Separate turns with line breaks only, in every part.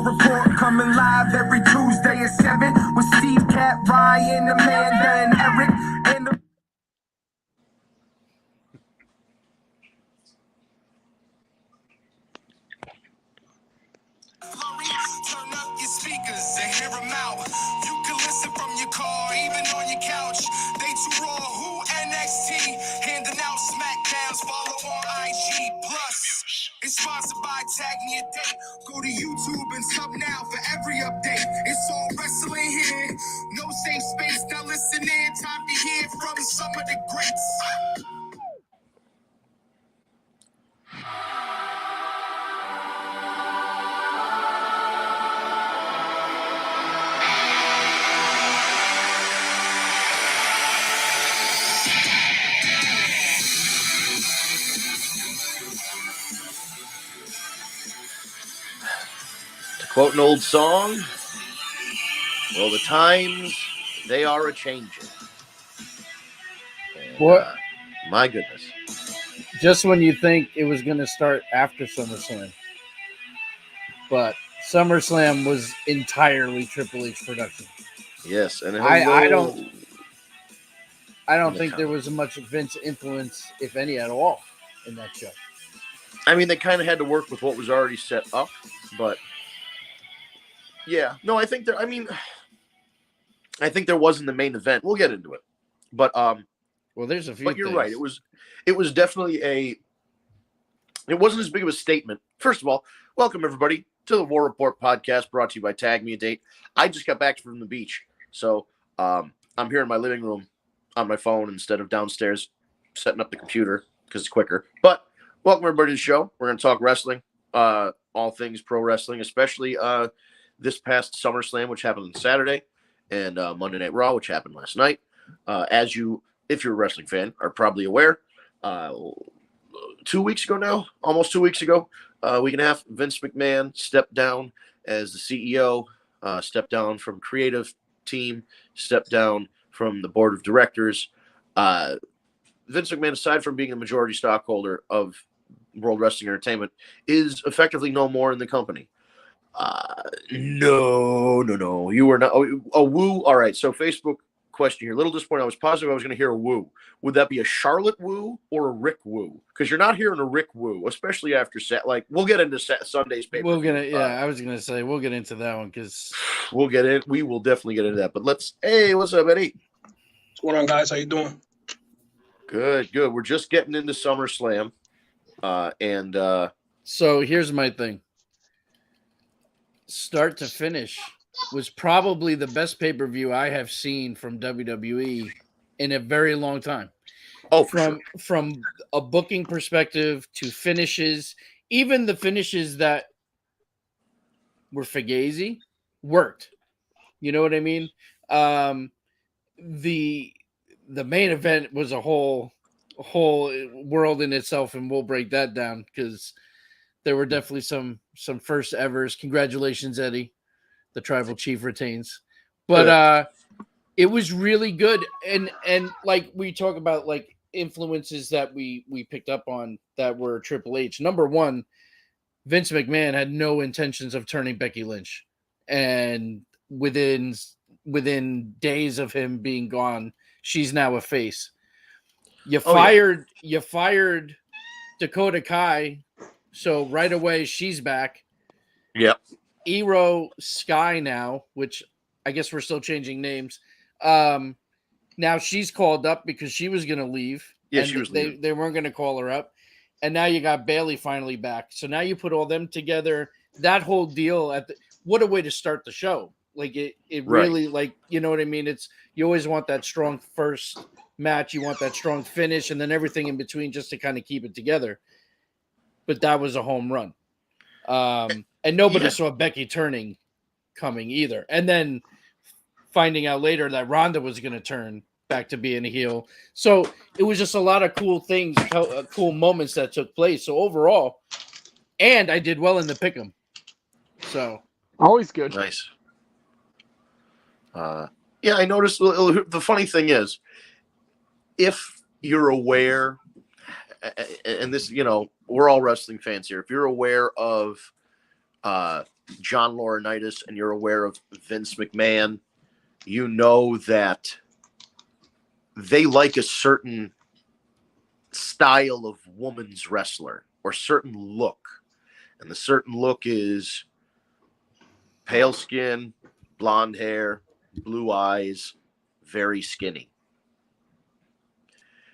Report coming live every Tuesday at 7 with Steve, Cat, Ryan, Amanda, and Eric. And the
turn up your speakers and hear them out. You can listen from your car, even on your couch. They too raw, who NXT, handing out smackdowns, follow on IG. Plus, it's sponsored by TagMeADate. Go to YouTube and sub now for every update. It's all wrestling here, no safe space. Now listen in, time to hear from some of the greats.
To quote an old song, well, the times, they are a-changing.
What?
My goodness.
Just when you think it was going to start after SummerSlam. But SummerSlam was entirely Triple H production.
Yes, and
I don't think there was much Vince influence, if any at all, in that show.
I mean, they kind of had to work with what was already set up, but yeah. No, I think I think there was in the main event. We'll get into it. But
well, there's a few
But you're
things.
right. It was definitely it wasn't as big of a statement. First of all, welcome everybody to the War Report podcast brought to you by TagMeADate. I just got back from the beach. So, I'm here in my living room on my phone instead of downstairs setting up the computer because it's quicker. But welcome everybody to the show. We're going to talk wrestling, all things pro wrestling, especially this past SummerSlam, which happened on Saturday, and Monday Night Raw, which happened last night. If you're a wrestling fan, are probably aware, 2 weeks ago now, almost 2 weeks ago, week and a half, Vince McMahon stepped down as the CEO, stepped down from creative team, stepped down from the board of directors. Vince McMahon, aside from being a majority stockholder of World Wrestling Entertainment, is effectively no more in the company. No. You were not. A woo. All right. So Facebook question here. A little disappointed. I was positive I was going to hear a woo. Would that be a Charlotte woo or a Rick woo? Because you're not hearing a Rick woo, especially after we'll get into Sunday's paper.
I was gonna say we'll get into that one because
we'll get in. We will definitely get into that. But hey, what's up, Eddie?
What's going on, guys? How you doing?
Good. We're just getting into SummerSlam,
so here's my thing. Start to finish was probably the best pay-per-view I have seen from WWE in a very long time.
Oh,
from a booking perspective to finishes, even the finishes that were fugazi worked. You know what I mean? The main event was a whole world in itself, and we'll break that down because there were definitely some first evers. Congratulations, Eddie. The tribal chief retains. But it was really good. And like we talk about like influences that we picked up on that were Triple H. Number one, Vince McMahon had no intentions of turning Becky Lynch. And within days of him being gone, she's now a face. You fired Dakota Kai. So right away, she's back.
Yep.
Iro Sky now, which I guess we're still changing names. Now she's called up because she was going to leave.
Yeah,
and
she was leaving.
They weren't going to call her up. And now you got Bayley finally back. So now you put all them together. That whole deal what a way to start the show. Like it really, like, you know what I mean? You always want that strong first match. You want that strong finish and then everything in between just to kind of keep it together. But that was a home run. And nobody saw Becky turning coming either. And then finding out later that Ronda was going to turn back to being a heel. So it was just a lot of cool things, cool moments that took place. So overall, and I did well in the pick'em. So
always good.
Nice. Yeah, I noticed. The funny thing is, if you're aware, and this, we're all wrestling fans here. If you're aware of John Laurinaitis and you're aware of Vince McMahon, you know that they like a certain style of woman's wrestler or certain look. And the certain look is pale skin, blonde hair, blue eyes, very skinny.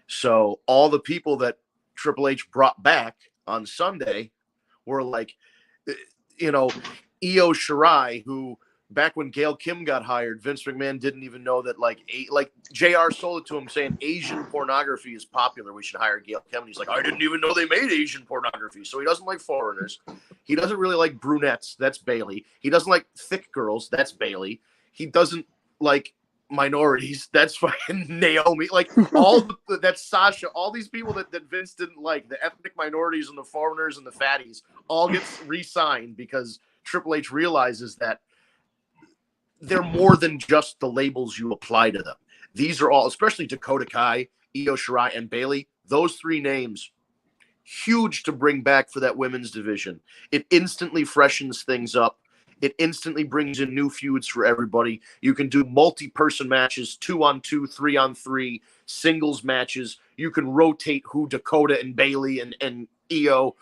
So all the people that Triple H brought back on Sunday were like, Io Shirai, who back when Gail Kim got hired, Vince McMahon didn't even know that like JR sold it to him saying Asian pornography is popular. We should hire Gail Kim. And he's like, I didn't even know they made Asian pornography. So he doesn't like foreigners. He doesn't really like brunettes. That's Bailey. He doesn't like thick girls. That's Bailey. He doesn't like minorities. That's fucking Naomi. Like that's Sasha. All these people that Vince didn't like, the ethnic minorities and the foreigners and the fatties, all gets re-signed because Triple H realizes that they're more than just the labels you apply to them. These are all, especially Dakota Kai, Io Shirai, and Bailey, those three names, huge to bring back for that women's division. It instantly freshens things up. It instantly brings in new feuds for everybody. You can do multi-person matches, 2-on-2, 3-on-3, singles matches. You can rotate who Dakota and Bailey and Io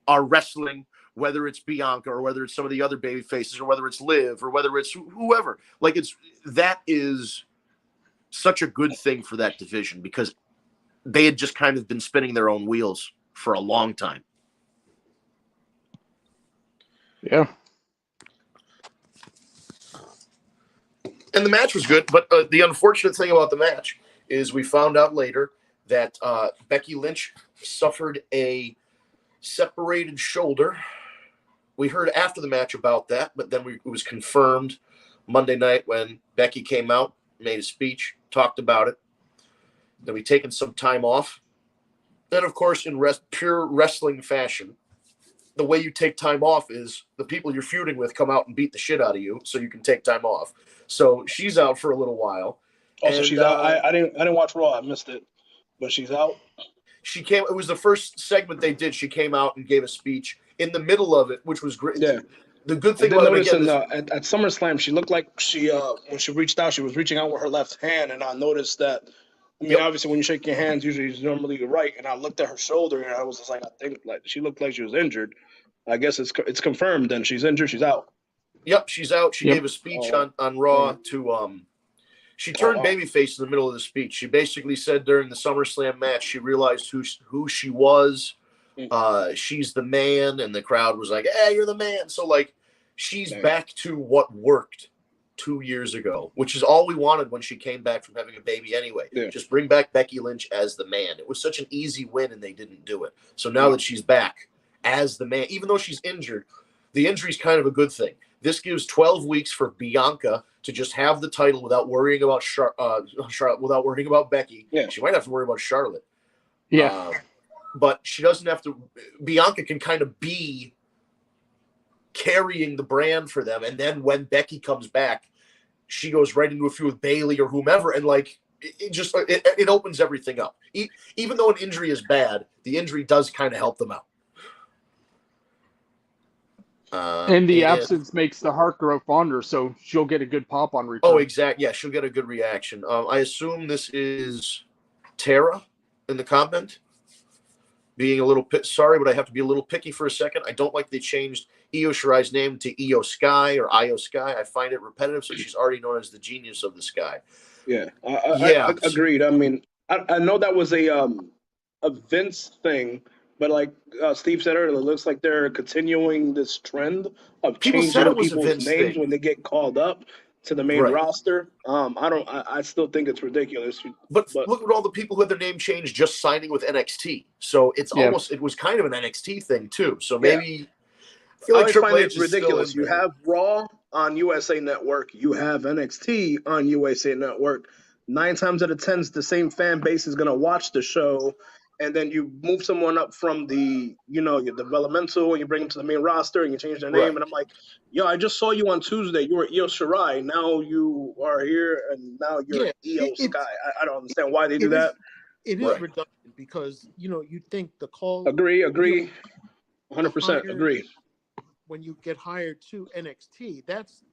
are wrestling, whether it's Bianca or whether it's some of the other baby faces or whether it's Liv or whether it's whoever. Like that is such a good thing for that division because they had just kind of been spinning their own wheels for a long time.
Yeah.
And the match was good, but the unfortunate thing about the match is we found out later that Becky Lynch suffered a separated shoulder. We heard after the match about that, but then it was confirmed Monday night when Becky came out, made a speech, talked about it. They'll be taking some time off. Then, of course, in pure wrestling fashion, the way you take time off is the people you're feuding with come out and beat the shit out of you so you can take time off. So she's out for a little while.
Also, and she's out. I didn't watch Raw. I missed it. But she's out.
She came. It was the first segment they did. She came out and gave a speech in the middle of it, which was great.
Yeah.
The good thing about it again
at SummerSlam, she looked like she when she reached out, she was reaching out with her left hand, and I noticed that. I mean, obviously, when you shake your hands, usually it's normally your right, and I looked at her shoulder, and I was just like, I think like she looked like she was injured. I guess it's confirmed. Then she's injured. She's out.
Yep, she's out. She gave a speech on Raw to She turned babyface in the middle of the speech. She basically said during the SummerSlam match, she realized who she was. She's the man, and the crowd was like, "Hey, you're the man." So like, she's back to what worked 2 years ago, which is all we wanted when she came back from having a baby anyway.
Yeah.
Just bring back Becky Lynch as the man. It was such an easy win, and they didn't do it. So now that she's back as the man, even though she's injured, the injury's kind of a good thing. This gives 12 weeks for Bianca to just have the title without worrying about Charlotte, without worrying about Becky.
Yeah.
She might have to worry about Charlotte.
Yeah.
But she doesn't have to. Bianca can kind of be carrying the brand for them. And then when Becky comes back, she goes right into a feud with Bailey or whomever. And like, it opens everything up. Even though an injury is bad, the injury does kind of help them out.
And the absence makes the heart grow fonder, so she'll get a good pop on return.
Oh, exactly. Yeah, she'll get a good reaction. I assume this is Tara in the comment. Being a little sorry, but I have to be a little picky for a second. I don't like they changed Io Shirai's name to Io Sky or Io Sky. I find it repetitive, so she's already known as the genius of the sky.
Yeah, I agreed. I mean, I know that was a Vince thing. But like Steve said earlier, it looks like they're continuing this trend of changing people's names when they get called up to the main roster. I still think it's ridiculous.
But look at all the people who had their name changed just signing with NXT. So it's it was kind of an NXT thing too. So maybe I feel like Triple H is
ridiculous. You have Raw on USA Network. You have NXT on USA Network. 9 times out of 10, the same fan base is going to watch the show. And then you move someone up from the, your developmental, and you bring them to the main roster, and you change their name. And I'm like, yo, I just saw you on Tuesday. You were Io Shirai. Now you are here, and now you're Io Sky. I don't understand why they do that.
It is redundant because, you think the call.
Agree. 100% agree.
when you get hired to NXT. That's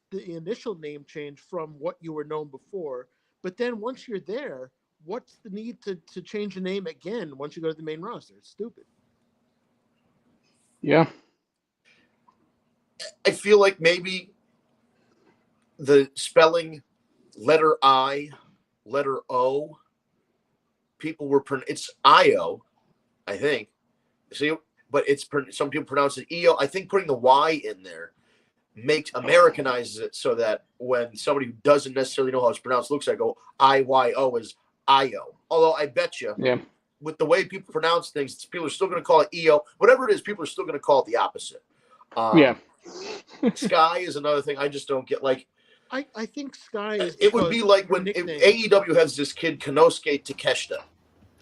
the initial name change from what you were known before. But then once you're there, what's the need to change the name again once you go to the main roster? It's stupid.
Yeah.
I feel like maybe the spelling letter I, letter O, people were it's IO, I think. See, but some people pronounce it EO. I think putting the Y in there Americanizes it so that when somebody who doesn't necessarily know how it's pronounced looks like, go IYO is IO. Although I bet you, with the way people pronounce things, people are still going to call it EO. Whatever it is, people are still going to call it the opposite. Sky is another thing I just don't get. Like,
I think Sky is.
It would be like when AEW has this kid Konosuke Takeshita.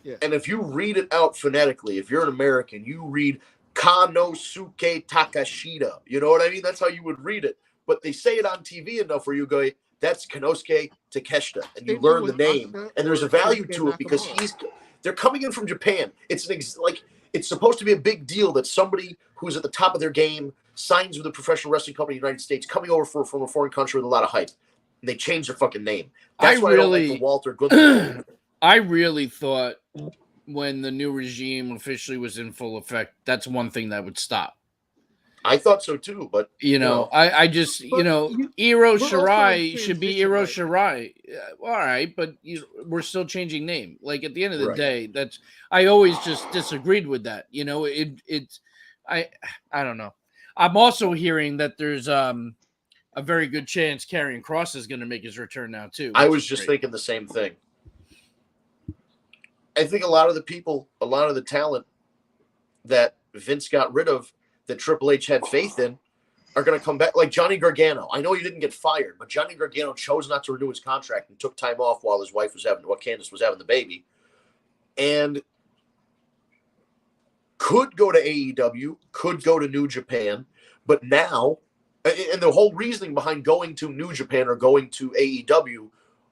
Yeah.
And if you read it out phonetically, if you're an American, you read Kanosuke Takashita. You know what I mean? That's how you would read it. But they say it on TV enough where you go, that's Konosuke Takeshita. And you learn the name. And there's a value to it because they're coming in from Japan. It's it's supposed to be a big deal that somebody who's at the top of their game signs with a professional wrestling company in the United States, coming over from a foreign country with a lot of hype. And they change their fucking name. That's why I don't like the Walter Goodland.
I really thought when the new regime officially was in full effect, that's one thing that would stop.
I thought so too, but
I just Iro Shirai should be Iro Shirai. All right, but we're still changing name. Like at the end of the day, I always just disagreed with that. I don't know. I'm also hearing that there's a very good chance Karrion Kross is going to make his return now too.
I was just thinking the same thing. I think a lot of the talent that Vince got rid of, that Triple H had faith in, are going to come back. Like Johnny Gargano. I know he didn't get fired, but Johnny Gargano chose not to renew his contract and took time off while his wife Candice was having the baby. And could go to AEW, could go to New Japan, but now, and the whole reasoning behind going to New Japan or going to AEW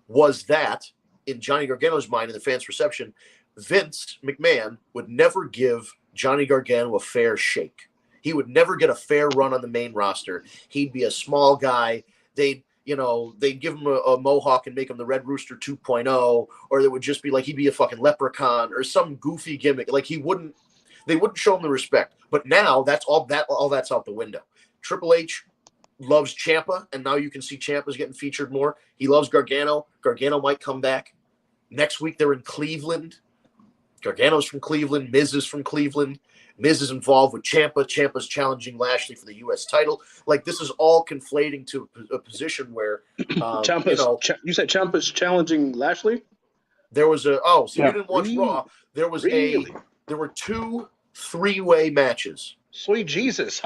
was that, in Johnny Gargano's mind and the fans' perception, Vince McMahon would never give Johnny Gargano a fair shake. He would never get a fair run on the main roster. He'd be a small guy. They'd give him a mohawk and make him the Red Rooster 2.0, or it would just be like he'd be a fucking leprechaun or some goofy gimmick. Like they wouldn't show him the respect. But now that's out the window. Triple H loves Ciampa, and now you can see Ciampa's getting featured more. He loves Gargano. Gargano might come back. Next week they're in Cleveland. Gargano's from Cleveland. Miz is from Cleveland. Miz is involved with Ciampa. Ciampa's challenging Lashley for the U.S. title. Like, this is all conflating to a position where,
you said Ciampa's challenging Lashley?
There was you didn't watch Raw. There was there were 2 3-way matches.
Sweet Jesus,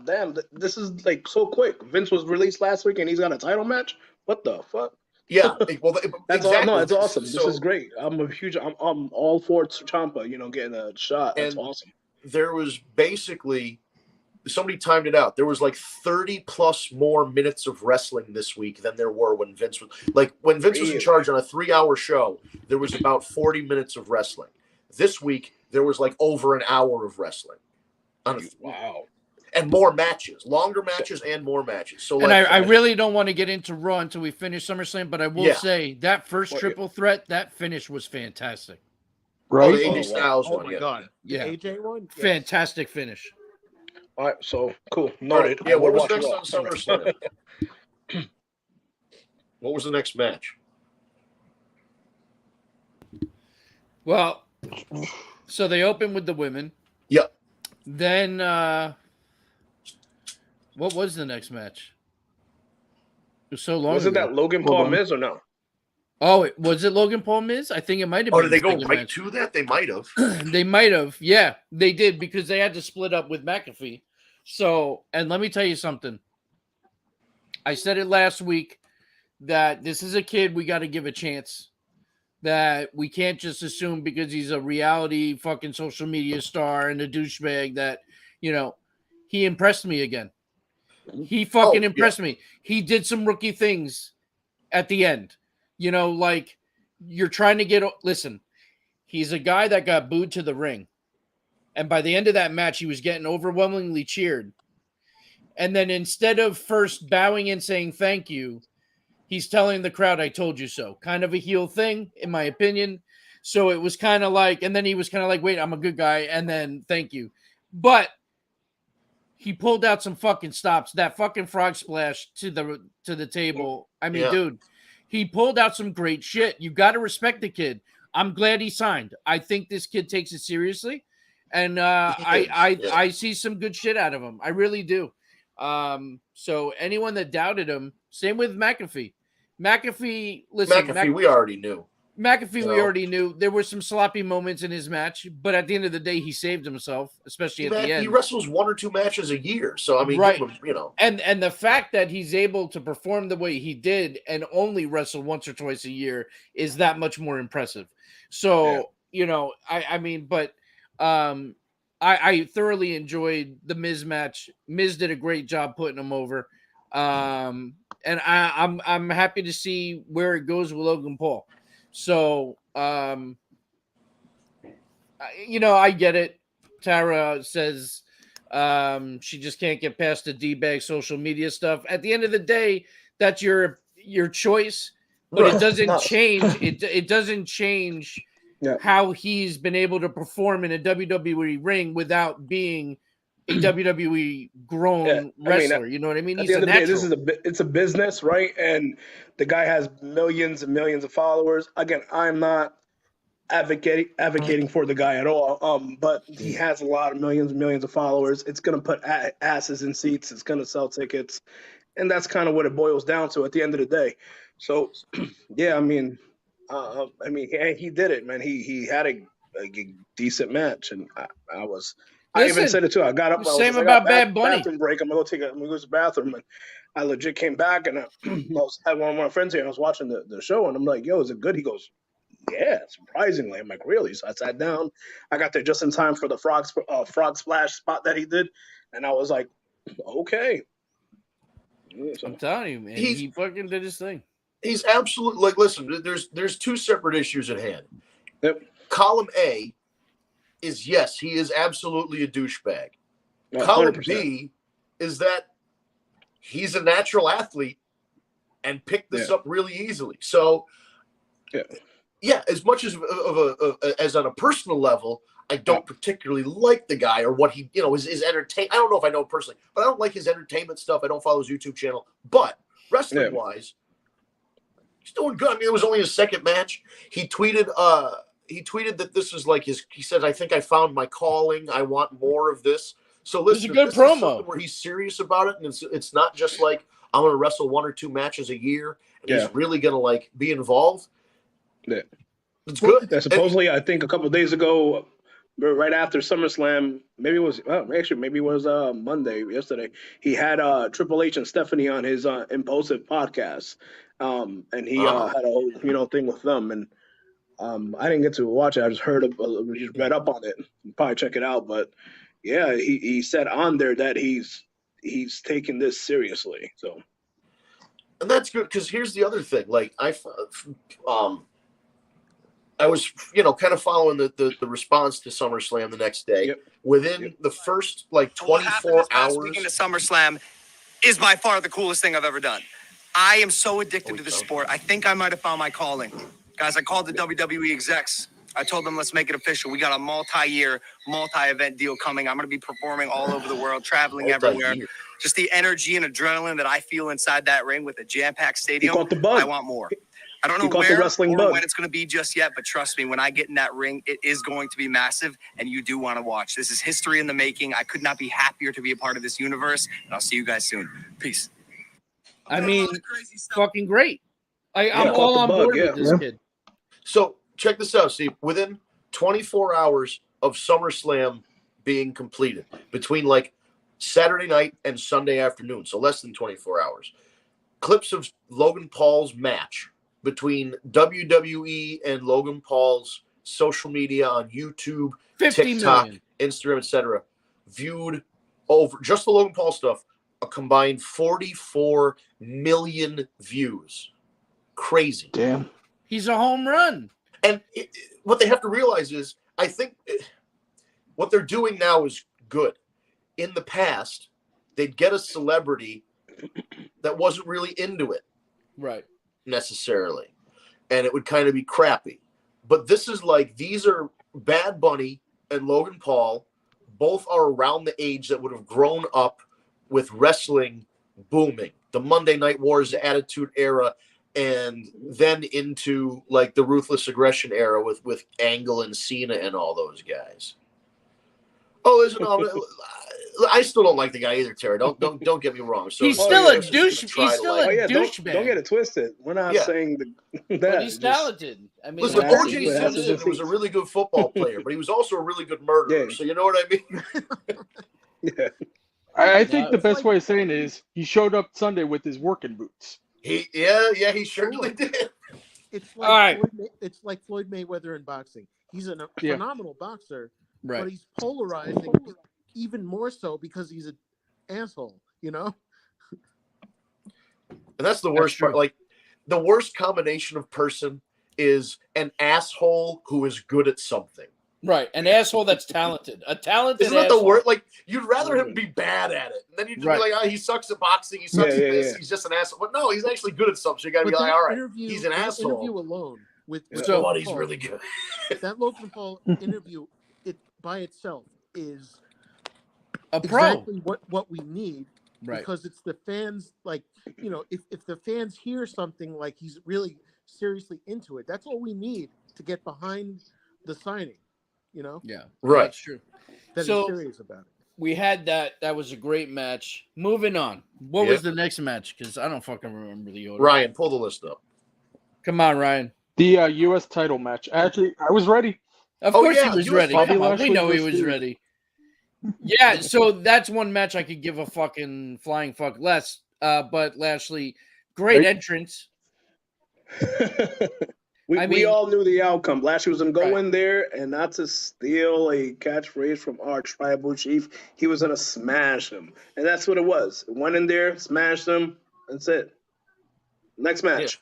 damn, this is like so quick. Vince was released last week and he's got a title match? What the fuck?
Yeah, well,
that's awesome. This is great. I'm all for Ciampa, getting a shot. That's awesome.
There was basically, somebody timed it out. There was like 30 plus more minutes of wrestling this week than there were when Vince was in charge on a 3-hour show. There was about 40 minutes of wrestling. This week there was like over an hour of wrestling.
Wow.
And more matches, longer matches and more matches. So,
and I really don't want to get into Raw until we finish SummerSlam, but I will say that first triple threat, that finish was fantastic.
Right?
The AJ Styles one.
Oh my God.
Yeah.
The AJ one? Yes.
Fantastic finish.
All right, so cool. Noted.
Yeah, what was next on SummerSlam? What was the next match?
Well, so they opened with the women.
Yep.
Then what was the next match? It was so long.
Was it that Logan Paul Miz or no?
Oh, was it Logan Paul Miz? I think it might have been.
Oh, did they go right to that? They might have.
They might have. Yeah, they did, because they had to split up with McAfee. So, and let me tell you something. I said it last week that this is a kid we got to give a chance. That we can't just assume because he's a reality fucking social media star and a douchebag that, he impressed me again. He fucking impressed me. He did some rookie things at the end. Like, you're trying to listen, he's a guy that got booed to the ring. And by the end of that match, he was getting overwhelmingly cheered. And then instead of first bowing and saying thank you, he's telling the crowd, I told you so. Kind of a heel thing, in my opinion. So it was kind of like, and then he was kind of like, wait, I'm a good guy. And then thank you. But he pulled out some fucking stops. That fucking frog splash to the table. I mean, dude, he pulled out some great shit. You got to respect the kid. I'm glad he signed. I think this kid takes it seriously. And I see some good shit out of him. I really do. So anyone that doubted him, same with McAfee. Listen,
we already knew.
We already knew. There were some sloppy moments in his match, but at the end of the day, he saved himself, especially at the end.
He wrestles 1 or 2 matches a year, so I mean,
right?
You know,
and the fact that he's able to perform the way he did and only wrestle once or twice a year is that much more impressive. So you know, I mean, but I thoroughly enjoyed the Miz match. Miz did a great job putting him over, and I'm happy to see where it goes with Logan Paul. So, you know, I get it. Tara says she just can't get past the D-bag social media stuff. At the end of the day, that's your choice, but it doesn't change. It doesn't change how he's been able to perform in a WWE ring without being a WWE grown wrestler. I mean, you know what I mean?
At the end of the day, it's a business, right? And the guy has millions and millions of followers. Again, I'm not advocating for the guy at all. But he has a lot of millions and millions of followers. It's going to put asses in seats. It's going to sell tickets. And that's kind of what it boils down to at the end of the day. So, yeah, I mean, he did it, man. He had a decent match, and I even said it too. I got up.
Same about Bad Bunny.
Bathroom break. I'm gonna go to the bathroom, and I legit came back, and I had one of my friends here, and I was watching the show, and I'm like, "Yo, is it good?" He goes, "Yeah, surprisingly." I'm like, "Really?" So I sat down. I got there just in time for the frog splash spot that he did, and I was like, "Okay."
So, I'm telling you, man, he fucking did his thing.
He's absolutely like. Listen, there's 2 separate issues at hand.
Yep.
Column A is yes, he is absolutely a douchebag. 100%. Column B is that he's a natural athlete and picked this up really easily. So, as much as as on a personal level, I don't particularly like the guy or what he, you know, his entertainment. I don't know if I know him personally, but I don't like his entertainment stuff. I don't follow his YouTube channel. But wrestling wise, he's doing good. I mean, it was only his 2nd match. He tweeted that this is like he said, I think I found my calling. I want more of this. So listen,
it's a good promo
where he's serious about it. And it's not just like, I'm going to wrestle 1 or 2 matches a year. And he's really going to like be involved.
Yeah.
It's good.
Yeah, supposedly, I think a couple of days ago, right after SummerSlam, maybe it was Monday, yesterday, he had Triple H and Stephanie on his Impulsive podcast. And he had a whole, thing with them. And I didn't get to watch it. I just just read up on it. Probably check it out. But yeah, he said on there that he's taking this seriously. So,
and that's good because here's the other thing. Like I was, kind of following the response to SummerSlam the next day.
Yep.
Within the first 24 hours,
weekend of SummerSlam is by far the coolest thing I've ever done. I am so addicted to the sport. I think I might have found my calling. Guys, I called the WWE execs. I told them, let's make it official. We got a multi-year, multi-event deal coming. I'm going to be performing all over the world, traveling everywhere. Just the energy and adrenaline that I feel inside that ring with a jam-packed stadium, I want more. I don't know where or when it's going to be just yet, but trust me, when I get in that ring, it is going to be massive, and you do want to watch. This is history in the making. I could not be happier to be a part of this universe, and I'll see you guys soon. Peace.
I mean, fucking great. I'm all on board with this kid.
So check this out, Steve. Within 24 hours of SummerSlam being completed, between Saturday night and Sunday afternoon, so less than 24 hours, clips of Logan Paul's match between WWE and Logan Paul's social media on YouTube, TikTok, Instagram, etc., viewed over just the Logan Paul stuff, a combined 44 million views. Crazy.
Damn.
He's a home run.
And what they have to realize is, I think what they're doing now is good. In the past, they'd get a celebrity that wasn't really into it
Right.
necessarily, and it would kind of be crappy. But this is like, these are Bad Bunny and Logan Paul, both are around the age that would have grown up with wrestling booming, the Monday Night Wars, the Attitude Era, and then into like the Ruthless Aggression era with Angle and Cena and all those guys. Oh, I still don't like the guy either, Terry. Don't get me wrong. So
He's still a
Chris is gonna
douche.
try
He's
to,
still
like,
a
don't
douchebag.
get it twisted. We're not saying that.
But he's talented. I mean,
listen,
That's-
O.J.
that's
Simpson
the
was a really good football player, but he was also a really good murderer.
Yeah.
So you know what I mean?
Yeah.
I think the
it's
best
like-
way of saying it is he showed up Sunday with his working boots.
He certainly did.
It's
All right.
It's like Floyd Mayweather in boxing. He's a
Yeah.
phenomenal boxer,
right.
but he's polarizing even more so because he's an asshole. You know.
And that's the worst part.
true.
Like, the worst combination of person is an asshole who is good at something.
Right. An asshole that's talented. A talented
Isn't that the
asshole.
word? Like, you'd rather him be bad at it. And then you'd just
Right.
be like, oh, he sucks at boxing. He sucks
Yeah,
at this.
yeah.
He's just an asshole. But no, he's actually good at something. So you got to be
But
like,
that
all right,
interview,
he's an
that
asshole.
interview alone with
So-
But
Logan
he's
Paul,
really good.
that Logan Paul interview, it by itself is
A pro.
exactly what we need.
Right.
Because it's the fans, like, you know, if the fans hear something like he's really seriously into it, that's all we need to get behind the signing, you know,
Yeah.
Right.
That's true.
that
So-
he's serious about it.
We had that. That was a great match. Moving on. What was the next match? Because I don't fucking remember the order.
Ryan, pull the list up.
Come on, Ryan.
The U.S. title match. Actually, I was ready.
Of
Oh,
course
yeah,
he was
US
ready.
Bobby
Come on, we
Lashley
know he
versus
was
Theory.
ready. Yeah, so that's one match I could give a fucking flying fuck less. But Lashley, great
Right.
entrance.
we
I mean-
all knew the outcome. Lashley was going to go
Right.
in there and not to steal a catchphrase from our tribal chief. He was going to smash him. And that's what it was. Went in there, smashed him. That's it. Next match.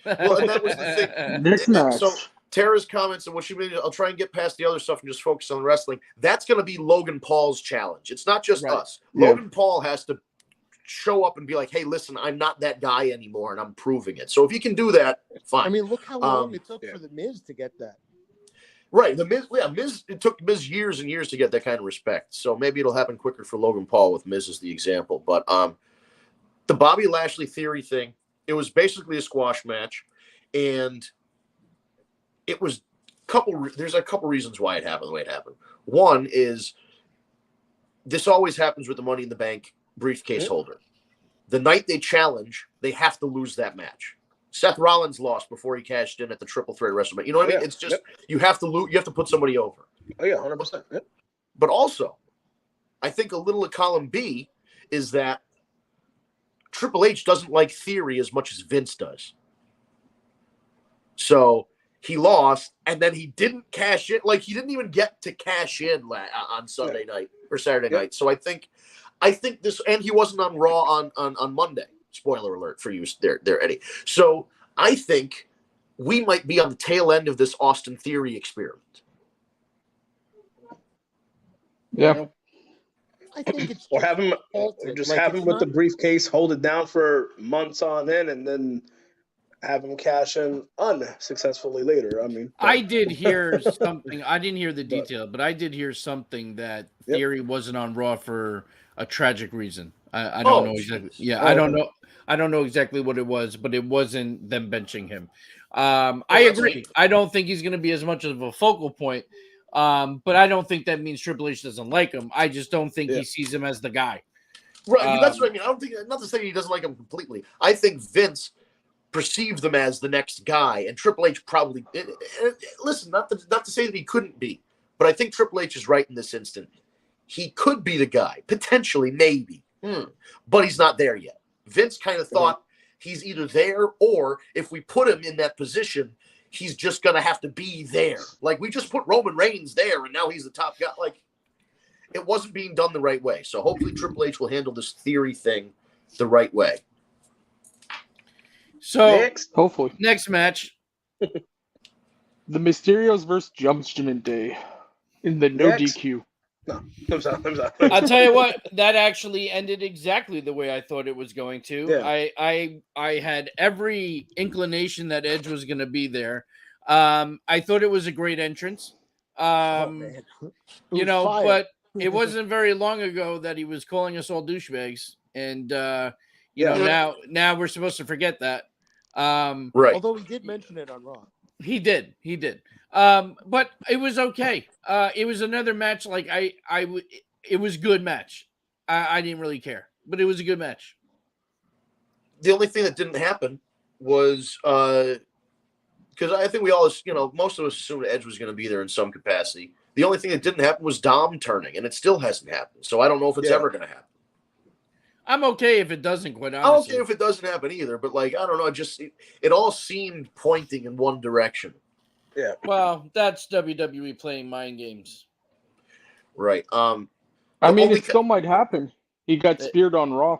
Well, and that was the thing.
Next match.
So Tara's comments and what she made, I'll try and get past the other stuff and just focus on wrestling. That's going to be Logan Paul's challenge. It's not just
Right.
us.
Yeah.
Logan Paul has to show up and be like, hey, listen, I'm not that guy anymore, and I'm proving it. So if he can do that, fine.
I mean, look how long it took
yeah.
for the Miz to get that.
Right. Miz, it took Miz years and years to get that kind of respect. So maybe it'll happen quicker for Logan Paul with Miz as the example. But the Bobby Lashley Theory thing, it was basically a squash match, and it was there's a couple reasons why it happened the way it happened. One is this always happens with the Money in the Bank briefcase holder. The night they challenge, they have to lose that match. Seth Rollins lost before he cashed in at the Triple Threat WrestleMania. You know what I mean?
Yeah.
It's just you have to lose. You have to put somebody over.
Oh, yeah, 100%. Yep.
But also, I think a little of column B is that Triple H doesn't like Theory as much as Vince does. So he lost, and then he didn't cash in. Like, he didn't even get to cash in on Sunday night or Saturday night. So I think this, and he wasn't on Raw on Monday. Spoiler alert for you there, Eddie. So I think we might be on the tail end of this Austin Theory experiment.
Yeah.
I think it's
Or have him,
halted.
or just
Like,
have him
it's
with the
not-
briefcase, hold it down for months on end, and then have him cash in unsuccessfully later. I mean,
I did hear something. I didn't hear the detail, but I did hear something that
Yep.
Theory wasn't on Raw for a tragic reason. I don't know exactly. Yeah,
Oh,
I don't know. I don't know exactly what it was, but it wasn't them benching him. I
that's
agree. I don't think he's going to be as much of a focal point. But I don't think that means Triple H doesn't like him. I just don't think
Yeah.
he sees him as the guy.
Right, that's what I mean. I don't think, not to say he doesn't like him completely. I think Vince perceived them as the next guy, and Triple H probably listen. Not to say that he couldn't be, but I think Triple H is right in this instant. He could be the guy, potentially, maybe, but he's not there yet. Vince kind of thought he's either there, or if we put him in that position, he's just gonna have to be there. Like, we just put Roman Reigns there, and now he's the top guy. Like, it wasn't being done the right way. So hopefully Triple H will handle this Theory thing the right way.
So
next.
Hopefully.
next match,
The Mysterios versus Judgment Day in the no
Next.
DQ.
No, I'm sorry.
I'll tell you what, that actually ended exactly the way I thought it was going to.
Yeah.
I had every inclination that Edge was going to be there. I thought it was a great entrance.
Man.
You
was
know,
fire.
but it wasn't very long ago that he was calling us all douchebags, and you know, now we're supposed to forget that.
Right.
Although he did mention it on Raw.
He did. But it was okay. It was another match. Like it was a good match. I didn't really care, but it was a good match.
The only thing that didn't happen was because I think we all, you know, most of us assumed Edge was going to be there in some capacity. The only thing that didn't happen was Dom turning, and it still hasn't happened. So I don't know if it's ever going to happen.
I'm okay if it doesn't, quite honestly.
I'm okay if it doesn't happen either, but like, I don't know, it all seemed pointing in one direction.
Yeah.
Well, that's WWE playing mind games.
Right.
I mean, it still might happen. He got speared on Raw.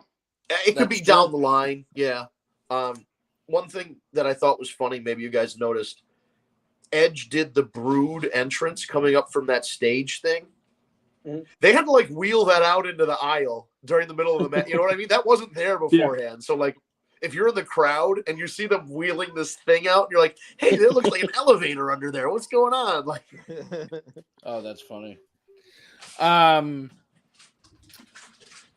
It could be down the line, yeah. One thing that I thought was funny, maybe you guys noticed, Edge did the Brood entrance coming up from that stage thing. Mm-hmm. They had to like wheel that out into the aisle during the middle of the match. You know what I mean? That wasn't there beforehand. Yeah. So like, if you're in the crowd and you see them wheeling this thing out, and you're like, "Hey, it looks like an elevator under there. What's going on?" Like,
oh, that's funny.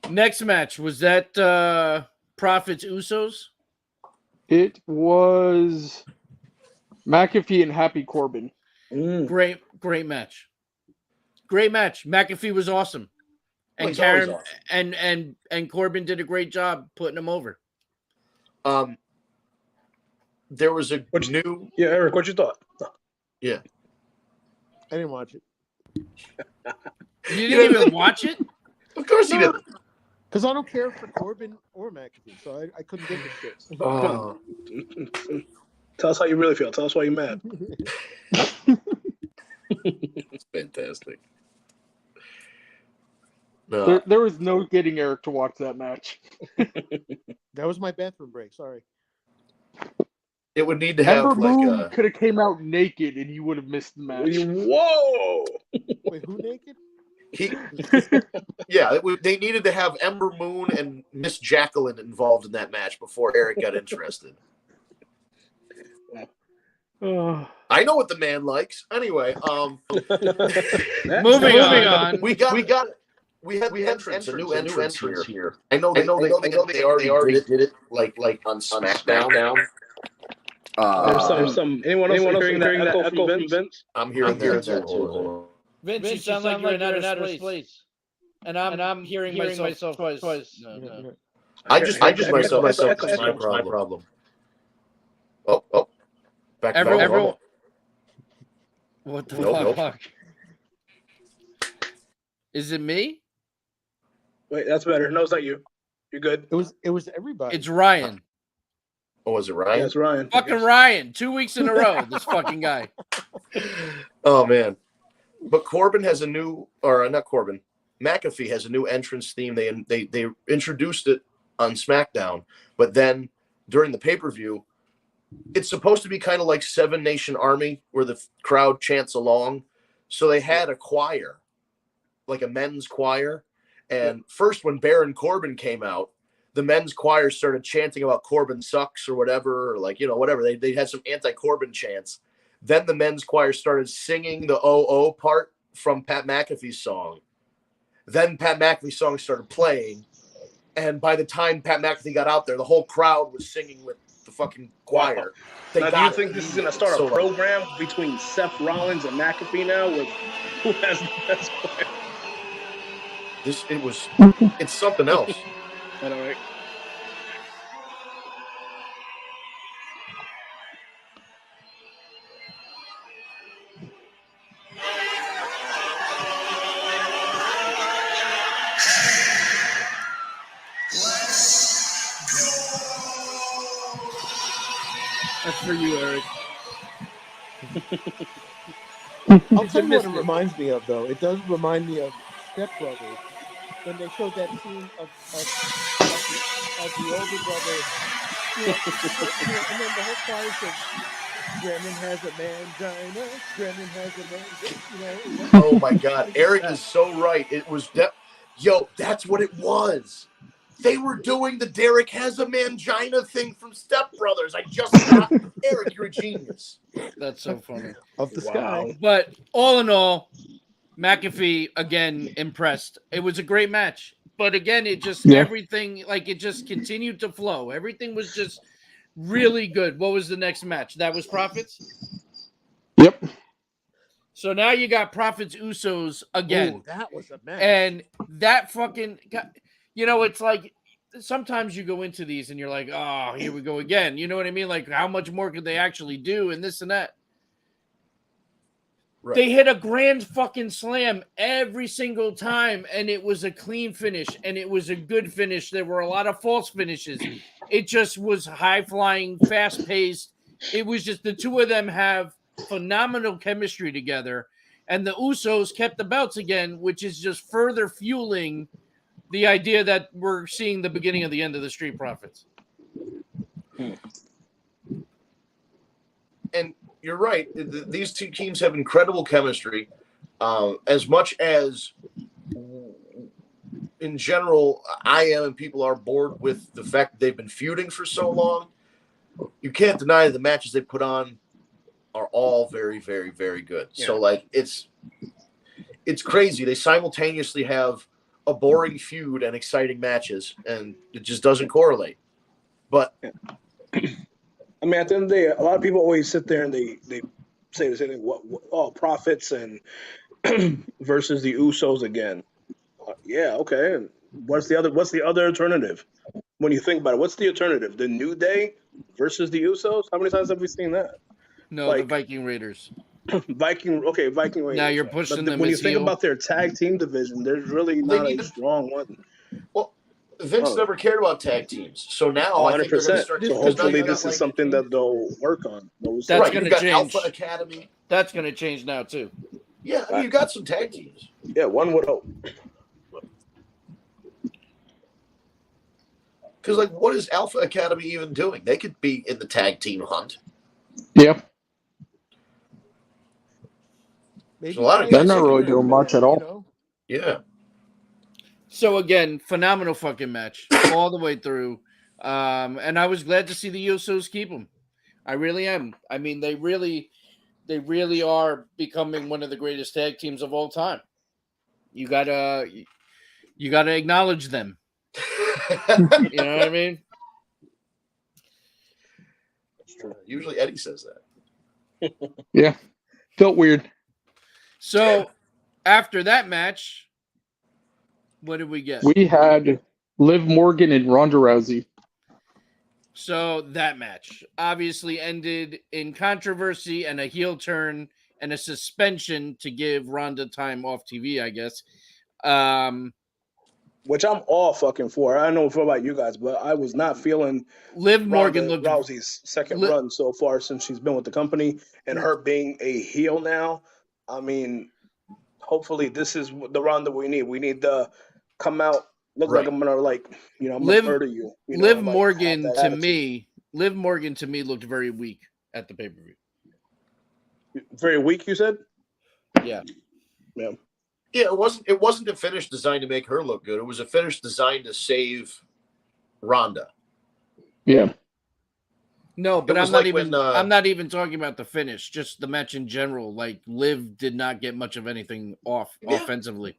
Next match was that Profits Usos.
It was McAfee and Happy Corbin.
Great match. Great match. McAfee was awesome, and Karen awesome. and Corbin did a great job putting him over.
There was a new.
Yeah, Eric, what you thought?
Yeah,
I didn't watch it.
You didn't even watch it?
Of course you didn't.
Because I don't care for Corbin or McAfee, so I couldn't give a shit.
Tell us how you really feel. Tell us why you're mad.
It's fantastic.
No. There was no getting Eric to watch that match.
That was my bathroom break. Sorry.
It would need to have
Ember Moon could have came out naked and you would have missed the match.
Whoa!
Wait, who naked?
They needed to have Ember Moon and Miss Jacqueline involved in that match before Eric got interested. I know what the man likes. Anyway,
moving on.
We had a new entrance here. I know they already did it like on SmackDown.
There's some. Anyone else hearing that echo from Vince?
I'm hearing that too.
Vince, you sound like you're in outer space. And I'm hearing myself twice. No.
I just myself. That's my problem. Oh. Back to
everyone. What the fuck? Is it me?
Wait, that's better. No, it's not you. You're good.
It was everybody.
It's Ryan.
Oh, is it Ryan?
Yeah, it's Ryan.
Fucking Ryan. 2 weeks in a row, this fucking guy.
Oh, man. But Corbin has not Corbin. McAfee has a new entrance theme. They introduced it on SmackDown, but then during the pay-per-view, it's supposed to be kind of like Seven Nation Army, where the crowd chants along. So they had a choir, like a men's choir. And first, when Baron Corbin came out, the men's choir started chanting about Corbin sucks or whatever, or like, whatever. They had some anti-Corbin chants. Then the men's choir started singing the "Oh" part from Pat McAfee's song. Then Pat McAfee's song started playing. And by the time Pat McAfee got out there, the whole crowd was singing with the fucking choir.
Now, do you think this is going to start a program between Seth Rollins and McAfee now with who has the best choir?
It's something else.
I know, right?
That's for you, Eric.
I'll tell you what it reminds me of, though. It does remind me of Step Brothers when they showed that scene of the older brother, and then the whole choir says, Brennan has a mangina. Brennan has a mangina.
Oh my God, Eric is so right. It was that's what it was. They were doing the Derek has a mangina thing from Step Brothers. I just got Eric, you're a genius.
That's so funny.
Of the sky.
But all in all, McAfee again impressed. It was a great match, but again, it just everything like it just continued to flow. Everything was just really good. What was the next match? That was Profits.
Yep.
So now you got Profits Usos again.
Ooh, that was a match.
And that fucking, it's like sometimes you go into these and you're like, oh, here we go again. You know what I mean? Like, how much more could they actually do and this and that? Right. They hit a grand fucking slam every single time, and it was a clean finish, and it was a good finish. There were a lot of false finishes. It just was high-flying, fast-paced. It was just the two of them have phenomenal chemistry together, and the Usos kept the belts again, which is just further fueling the idea that we're seeing the beginning of the end of the Street Profits.
And you're right. These two teams have incredible chemistry. As much as, in general, I am and people are bored with the fact that they've been feuding for so long, you can't deny the matches they put on are all very, very, very good. Yeah. So, like, it's crazy. They simultaneously have a boring feud and exciting matches, and it just doesn't correlate. But
I mean, at the end of the day, a lot of people always sit there and they say the same thing. Profits and versus the Usos again. Yeah, okay. And what's the other alternative? When you think about it, what's the alternative? The New Day versus the Usos? How many times have we seen that?
No, the Viking Raiders.
Viking Raiders.
Now you're pushing them.
When you think about their tag team division, there's really not a strong one.
Well, Vince never cared about tag teams, so now 100%. I think they're going to start.
So hopefully, this is something that they'll work on.
That's going to change.
Alpha Academy.
That's going to change now too.
Yeah, I mean, you got some tag teams.
Yeah, one would hope.
Because, like, what is Alpha Academy even doing? They could be in the tag team hunt.
Yep.
Maybe
they're not really doing much at all.
Yeah.
So again, phenomenal fucking match all the way through, and I was glad to see the Usos keep them. I really am. I mean, they really are becoming one of the greatest tag teams of all time. You gotta acknowledge them. You know what I mean?
Usually Eddie says that.
Yeah, felt weird.
So after that match, what did we get?
We had Liv Morgan and Ronda Rousey.
So that match obviously ended in controversy and a heel turn and a suspension to give Ronda time off TV, I guess.
Which I'm all fucking for. I don't know about you guys, but I was not feeling
Liv Morgan looked
Rousey's second run so far since she's been with the company, and her being a heel now. I mean, hopefully this is the Ronda we need. We need to come out, look like I'm gonna I'm gonna murder you.
Liv Morgan to me looked very weak at the pay-per-view.
Very weak, you said?
Yeah.
Yeah.
Yeah, it wasn't a finish designed to make her look good. It was a finish designed to save Ronda.
Yeah.
No, but I'm not even talking about the finish, just the match in general. Like, Liv did not get much of anything offensively.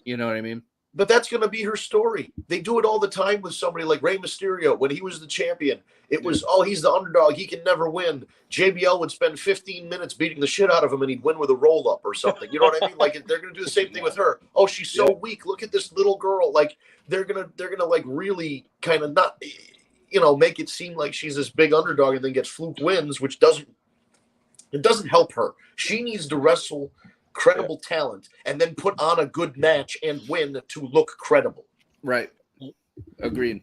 You know what I mean?
But that's going to be her story. They do it all the time with somebody like Rey Mysterio. When he was the champion, it was, he's the underdog. He can never win. JBL would spend 15 minutes beating the shit out of him, and he'd win with a roll-up or something. You know what I mean? Like, they're going to do the same thing with her. Oh, she's so weak. Look at this little girl. Like, they're gonna like really kind of not, make it seem like she's this big underdog and then gets fluke wins, which doesn't help her. She needs to wrestle credible talent and then put on a good match and win to look credible.
Right. Agreed.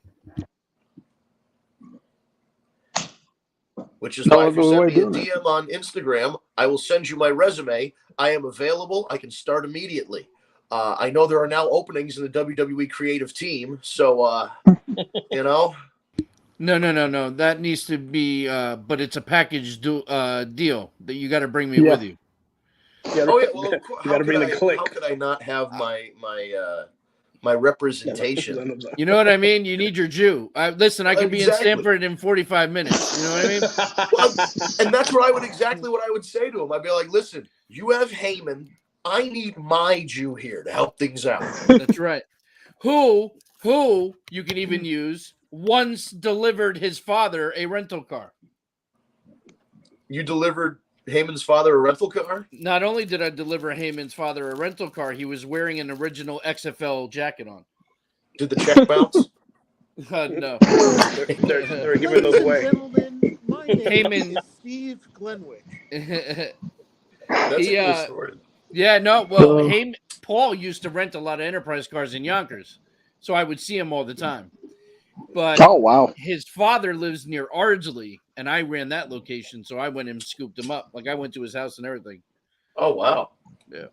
Which is why if you send me a DM on Instagram, I will send you my resume. I am available. I can start immediately. I know there are now openings in the WWE creative team, so
No. That needs to be, but it's a package deal that you got to bring me
Yeah.
with you.
Oh yeah, well,
You got to bring the click.
how could I not have my representation?
You know what I mean? You need your Jew. Listen, I could be in
Exactly.
Stanford in 45 minutes. You know what I mean?
Well, and that's what I would say to him. I'd be like, listen, you have Heyman. I need my Jew here to help things out.
That's right. Who you can even use once delivered his father a rental car.
You delivered Heyman's father a rental car?
Not only did I deliver Heyman's father a rental car, he was wearing an original XFL jacket on.
Did the check bounce?
No.
They're giving those
Ladies and
away.
gentlemen, my name
Heyman.
is Steve Glenwick.
That's a cool story.
Yeah, no. Well, Paul used to rent a lot of Enterprise cars in Yonkers, so I would see him all the time. But
Oh, wow.
his father lives near Ardsley, and I ran that location, so I went and scooped him up. Like I went to his house and everything.
Oh wow.
Yeah.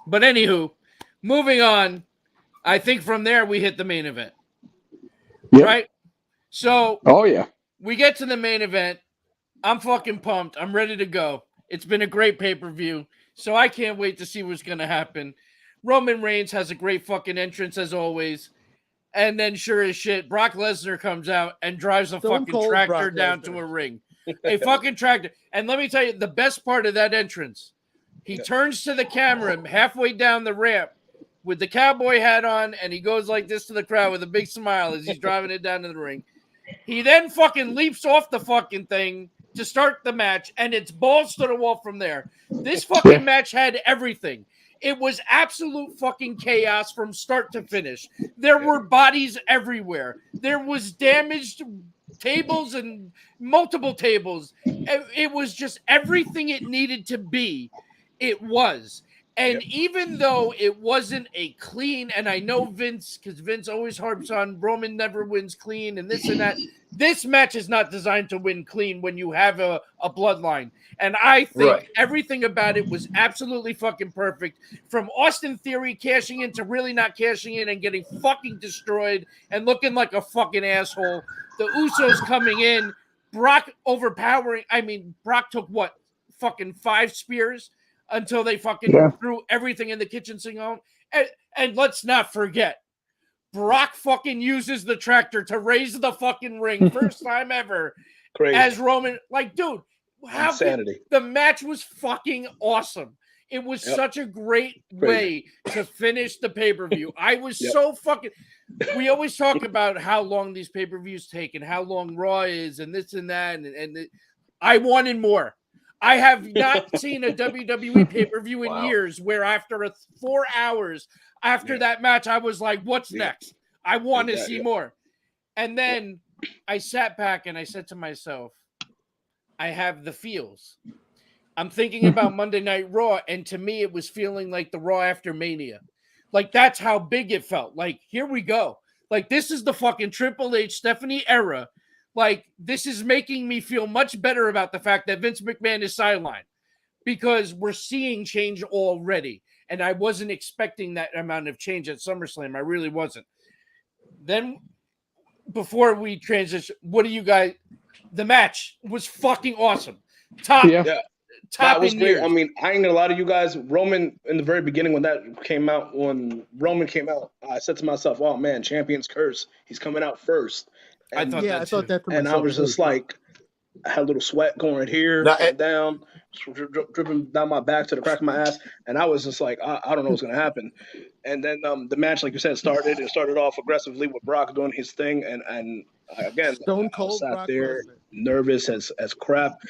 But anywho, moving on. I think from there we hit the main event.
Yep.
Right? So
Oh, yeah.
we get to the main event. I'm fucking pumped. I'm ready to go. It's been a great pay-per-view, so I can't wait to see what's going to happen. Roman Reigns has a great fucking entrance as always. And then sure as shit, Brock Lesnar comes out and drives a
Stone
fucking
Cold
tractor
Brock
down
Lesnar.
to a ring. A fucking tractor. And let me tell you, the best part of that entrance, he turns to the camera halfway down the ramp with the cowboy hat on, and he goes like this to the crowd with a big smile as he's driving it down to the ring. He then fucking leaps off the fucking thing to start the match, and it's balls to the wall from there. This fucking match had everything. It was absolute fucking chaos from start to finish. There were bodies everywhere. There was damaged tables and multiple tables. It was just everything it needed to be. It was. And even though it wasn't a clean, and I know Vince, because Vince always harps on Roman never wins clean and this and that. This match is not designed to win clean when you have a bloodline. And I think everything about it was absolutely fucking perfect. From Austin Theory cashing in to really not cashing in and getting fucking destroyed and looking like a fucking asshole. The Usos coming in, Brock overpowering. I mean, Brock took what? Fucking 5 spears until they fucking threw everything in the kitchen sink on. And let's not forget, Brock fucking uses the tractor to raise the fucking ring. First time ever.
Crazy.
As Roman, like, dude, how
Insanity.
the match was fucking awesome. It was such a great way to finish the pay-per-view. I was so fucking... We always talk about how long these pay-per-views take and how long Raw is and this and that. And I wanted more. I have not seen a WWE pay-per-view in years where after 4 hours after that match, I was like, what's next? I want to see more. And then I sat back and I said to myself, I have the feels. I'm thinking about Monday Night Raw, and to me, it was feeling like the Raw after Mania. Like, that's how big it felt. Like, here we go. Like, this is the fucking Triple H Stephanie era. Like, this is making me feel much better about the fact that Vince McMahon is sidelined because we're seeing change already. And I wasn't expecting that amount of change at SummerSlam. I really wasn't. Then, before we transition, what do you guys... The match was fucking awesome. Top
that was great.
years.
I mean, I ain't gonna lie to you guys. Roman, in the very beginning when Roman came out, I said to myself, "Oh man, Champion's curse. He's coming out first." And,
I thought that to myself.
And I was just like, I had a little sweat going here and down, dripping down my back to the crack of my ass, and I was just like, I don't know what's gonna happen. And then the match, like you said, started. It started off aggressively with Brock doing his thing, and again,
Stone
I
Cold
sat
Brock
there
Lesnar.
nervous as crap.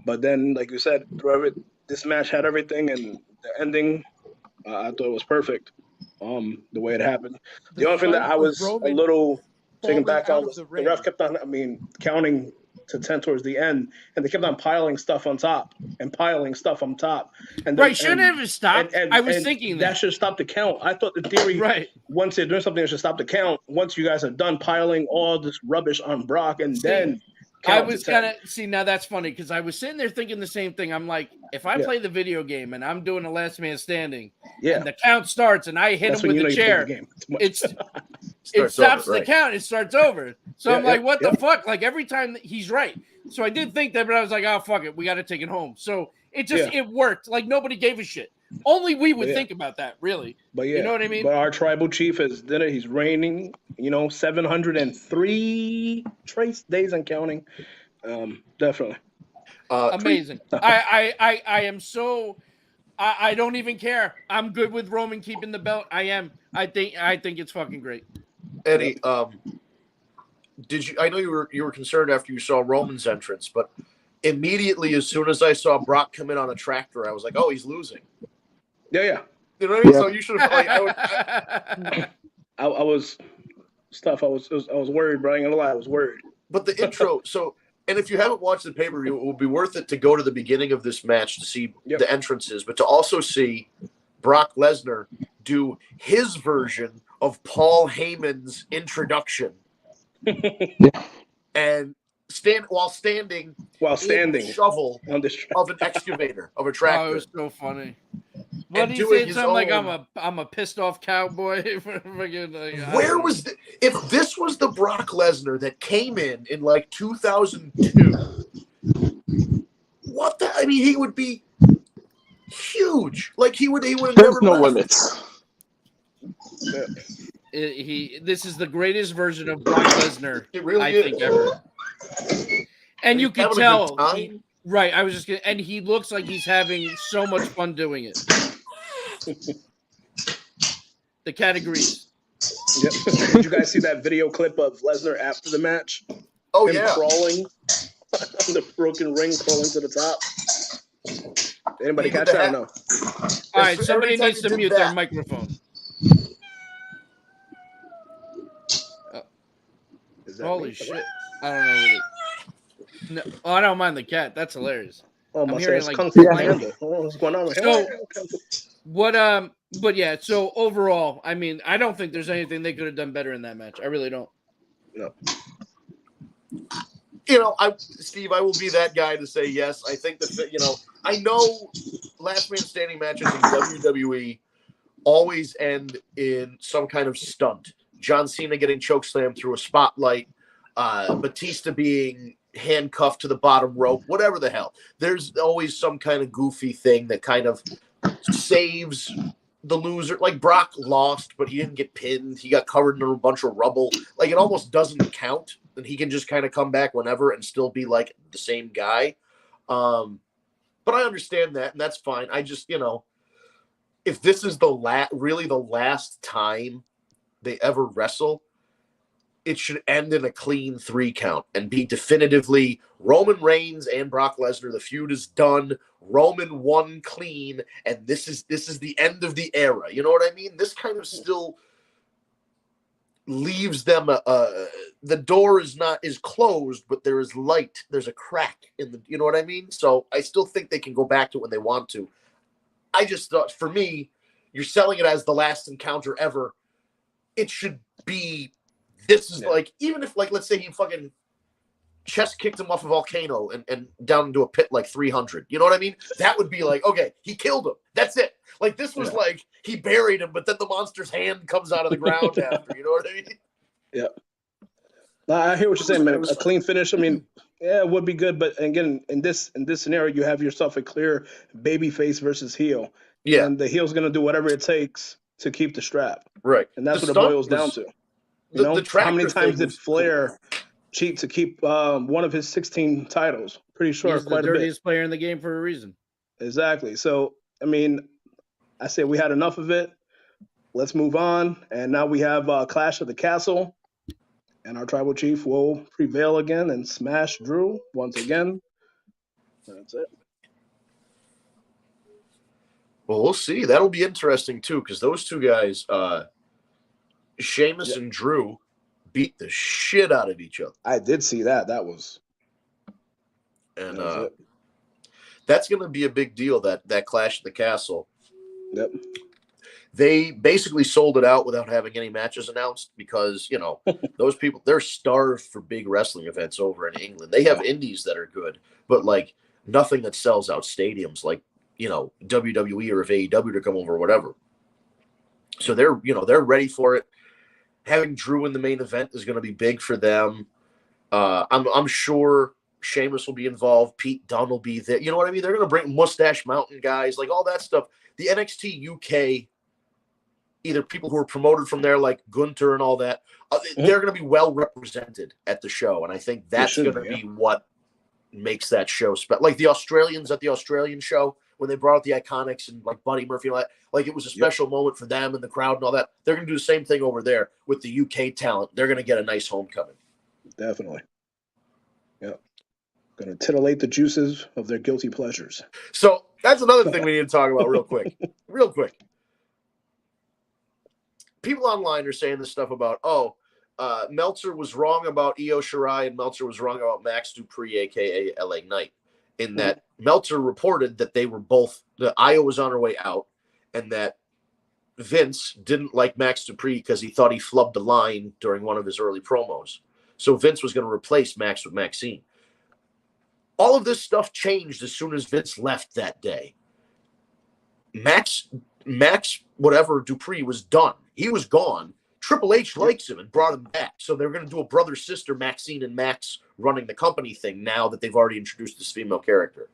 But then, like you said, this match had everything, and the ending, I thought it was perfect. The way it happened. The only thing that I was a little taken back on was the ref kept on, counting to 10 towards the end, and they kept on piling stuff on top and piling stuff on top. And then,
shouldn't have stopped. I was thinking
that should stop the count. I thought the theory, once they're doing something, it should stop the count. Once you guys are done piling all this rubbish on Brock, and then
I was kind of now that's funny because I was sitting there thinking the same thing. I'm like, if I play the video game and I'm doing a last man standing, and the count starts and I hit him with the chair, it stops the count. It starts over. So I'm like, what the fuck? Like every time he's right. So I did think that, but I was like, oh, fuck it. We got to take it home. So it worked. Like nobody gave a shit. Only we would think about that, really.
But
you know what I mean?
But our tribal chief has done it. He's reigning, 703 trace days and counting. Definitely.
Amazing. I am so I don't even care. I'm good with Roman keeping the belt. I am. I think it's fucking great.
Eddie, did you? I know you were concerned after you saw Roman's entrance, but immediately as soon as I saw Brock come in on a tractor, I was like, oh, he's losing.
Yeah.
You know what I mean? So you should have.
I was worried, bro. I ain't gonna lie, I was worried.
But the intro, and if you haven't watched the pay-per-view, it will be worth it to go to the beginning of this match to see the entrances, but to also see Brock Lesnar do his version of Paul Heyman's introduction. And standing in the shovel
on this
of an excavator, of a tractor.
Oh, it was so funny. What he said something like I'm a pissed off cowboy.
Where was if this was the Brock Lesnar that came in like 2002? What the? I mean, he would be huge. Like he would have
There's
never
no
left.
limits.
This is the greatest version of Brock Lesnar I think ever. And you can tell, right? I was just gonna, and he looks like he's having so much fun doing it. The categories.
Yep. Did you guys see that video clip of Lesnar after the match?
Oh,
him crawling on the broken ring, crawling to the top. Anybody catch that? No.
All right, somebody needs to mute their microphone. Holy shit! I don't know. No, I don't mind the cat. That's hilarious.
Oh,
I'm hearing like
what's going on with him?
But yeah. So overall, I mean, I don't think there's anything they could have done better in that match. I really don't.
No.
Steve, I will be that guy to say yes. I think that I know last man standing matches in WWE always end in some kind of stunt. John Cena getting chokeslammed through a spotlight, Batista being handcuffed to the bottom rope, whatever the hell. There's always some kind of goofy thing that kind of saves the loser. Like Brock lost, but he didn't get pinned. He got covered in a bunch of rubble. Like it almost doesn't count. And he can just kind of come back whenever and still be like the same guy. But I understand that, and that's fine. I just, if this is really the last time they ever wrestle, it should end in a clean 3 count and be definitively Roman Reigns and Brock Lesnar. The feud is done. Roman won clean, and this is the end of the era. You know what I mean? This kind of still leaves them the door is closed, but there is light. There's a crack in the, you know what I mean? So I still think they can go back to it when they want to. I just thought, for me, you're selling it as the last encounter ever. It should be, this is like, even if, like, let's say he fucking chest kicked him off a volcano and down into a pit like 300. You know what I mean? That would be like, okay, he killed him. That's it. Like, this was like, he buried him, but then the monster's hand comes out of the ground after. You know what I mean?
Yeah. I hear what you're saying, man. A clean finish, I mean, yeah, it would be good. But again, in this scenario, you have yourself a clear baby face versus heel.
Yeah.
And the heel's going to do whatever it takes to keep the strap.
Right.
And that's what it boils down to. How many times did Flair cheat to keep one of his 16 titles? Pretty sure
he's
quite
the
a bit.
dirtiest player in the game for a reason.
Exactly. So, I mean, I say we had enough of it. Let's move on. And now we have Clash of the Castle. And our tribal chief will prevail again and smash Drew once again. That's it.
Well, we'll see. That'll be interesting, too, because those two guys, Sheamus and Drew, beat the shit out of each other.
I did see that. That was...
And that's going to be a big deal, that Clash of the Castle.
Yep.
They basically sold it out without having any matches announced because, those people, they're starved for big wrestling events over in England. They have indies that are good, but, like, nothing that sells out stadiums like, WWE or if AEW to come over or whatever. So they're ready for it. having Drew in the main event is going to be big for them. I'm sure Sheamus will be involved. Pete Dunne will be there. You know what I mean? They're going to bring Mustache Mountain guys, like all that stuff. The NXT UK, either people who are promoted from there, like Gunter and all that, they're going to be well represented at the show. And I think that's going to be what makes that show special. Like the Australians at the Australian show, when they brought out the Iconics and like Buddy Murphy and all that, like it was a special moment for them and the crowd and all that. They're going to do the same thing over there with the UK talent. They're going to get a nice homecoming.
Definitely. Yep. Going to titillate the juices of their guilty pleasures.
So that's another thing we need to talk about real quick. Real quick. People online are saying this stuff about, Meltzer was wrong about Io Shirai and Meltzer was wrong about Max Dupree, a.k.a. LA Knight, in that Meltzer reported that they were both – that Io was on her way out and that Vince didn't like Max Dupree because he thought he flubbed a line during one of his early promos. So Vince was going to replace Max with Maxine. All of this stuff changed as soon as Vince left that day. Max, whatever, Dupree was done. He was gone. Triple H likes him and brought him back. So they're going to do a brother-sister Maxine and Max running the company thing now that they've already introduced this female character.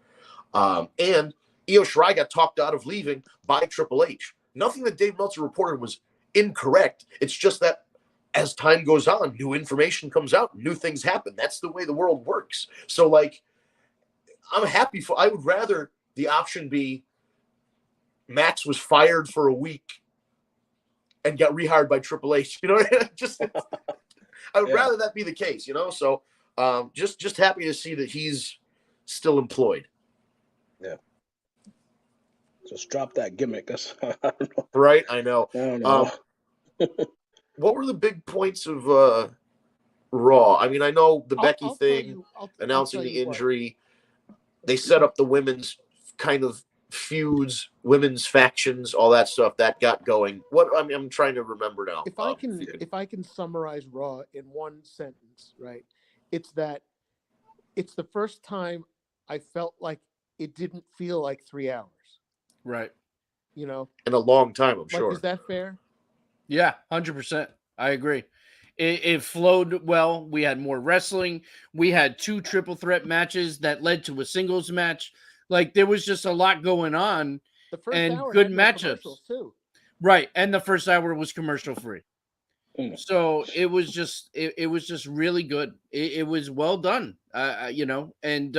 And Io Shirai got talked out of leaving by Triple H. Nothing that Dave Meltzer reported was incorrect. It's just that as time goes on, new information comes out, new things happen. That's the way the world works. So, like, I'm happy I would rather the option be Max was fired for a week and got rehired by Triple H. You know, I would rather that be the case, you know? So just happy to see that he's still employed.
Yeah. Just drop that gimmick. That's I don't know.
Right? I know.
I don't know.
What were the big points of Raw? I mean, I know the Becky thing, announcing the injury. They set up the women's kind of feuds, women's factions, all that stuff that got going. I'm trying to remember now.
If I can summarize Raw in one sentence, right? It's that it's the first time I felt like it didn't feel like 3 hours.
Right.
You know,
in a long time, I'm sure.
Is that fair?
Yeah, 100%. I agree. It flowed well. We had more wrestling. We had 2 triple threat matches that led to a singles match. Like, there was just a lot going on.
The first
and
hour
good
had no
matchups
commercials, too.
Right, and the first hour was commercial free. So it was just really good. It was well done. You know, and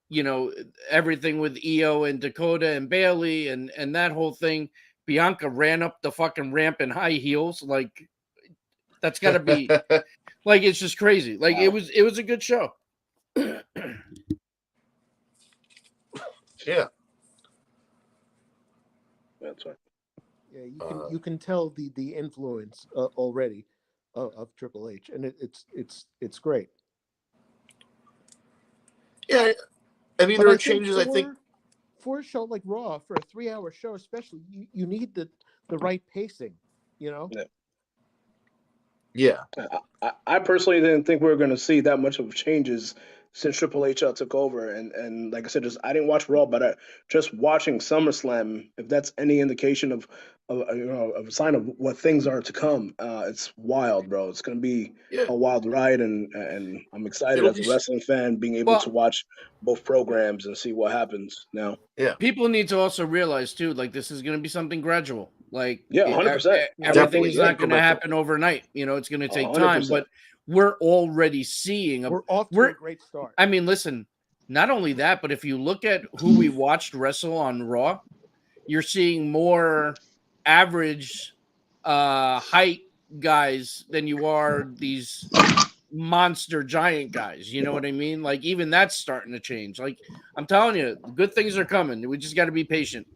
you know, everything with Io and Dakota and Bailey and that whole thing. Bianca ran up the fucking ramp in high heels. Like, that's got to be like, it's just crazy. Like, wow. It was a good show.
Yeah.
That's right.
Yeah, you can tell the influence already of Triple H, and it's great.
Yeah, I mean, there are changes. I think
for a show like Raw, for a 3-hour show, especially, you need the right pacing. You know.
Yeah.
I personally didn't think we were going to see that much of changes since Triple H took over, and like I said, I didn't watch Raw, but just watching SummerSlam, if that's any indication of a sign of what things are to come, it's wild, bro. It's going to be a wild ride, and I'm excited as a wrestling fan being able to watch both programs and see what happens now.
Yeah,
people need to also realize too, like, this is going to be something gradual. Like,
100%.
Everything's not going to happen overnight. You know, it's going to take time,
100%.
but we're already seeing
we're off to a great start.
I mean, listen, not only that, but if you look at who we watched wrestle on Raw, you're seeing more average height guys than you are these monster giant guys. You know what I mean? Like, even that's starting to change. Like, I'm telling you, good things are coming. We just got to be patient.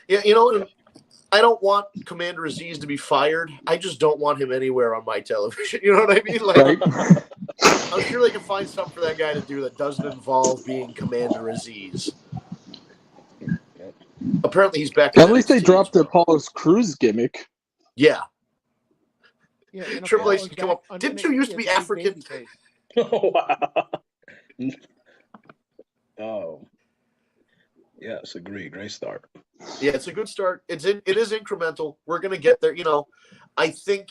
Yeah, you know, I don't want Commander Aziz to be fired. I just don't want him anywhere on my television. You know what I mean? Like, I'm sure they can find something for that guy to do that doesn't involve being Commander Aziz. Apparently, he's back.
At least they dropped the Apollo's Crews gimmick.
Yeah.
Yeah,
Triple H come up. Didn't you used to be African?
Oh, wow. Oh. Yes, agree. Great start.
Yeah, it's a good start. It is incremental. We're gonna get there. I think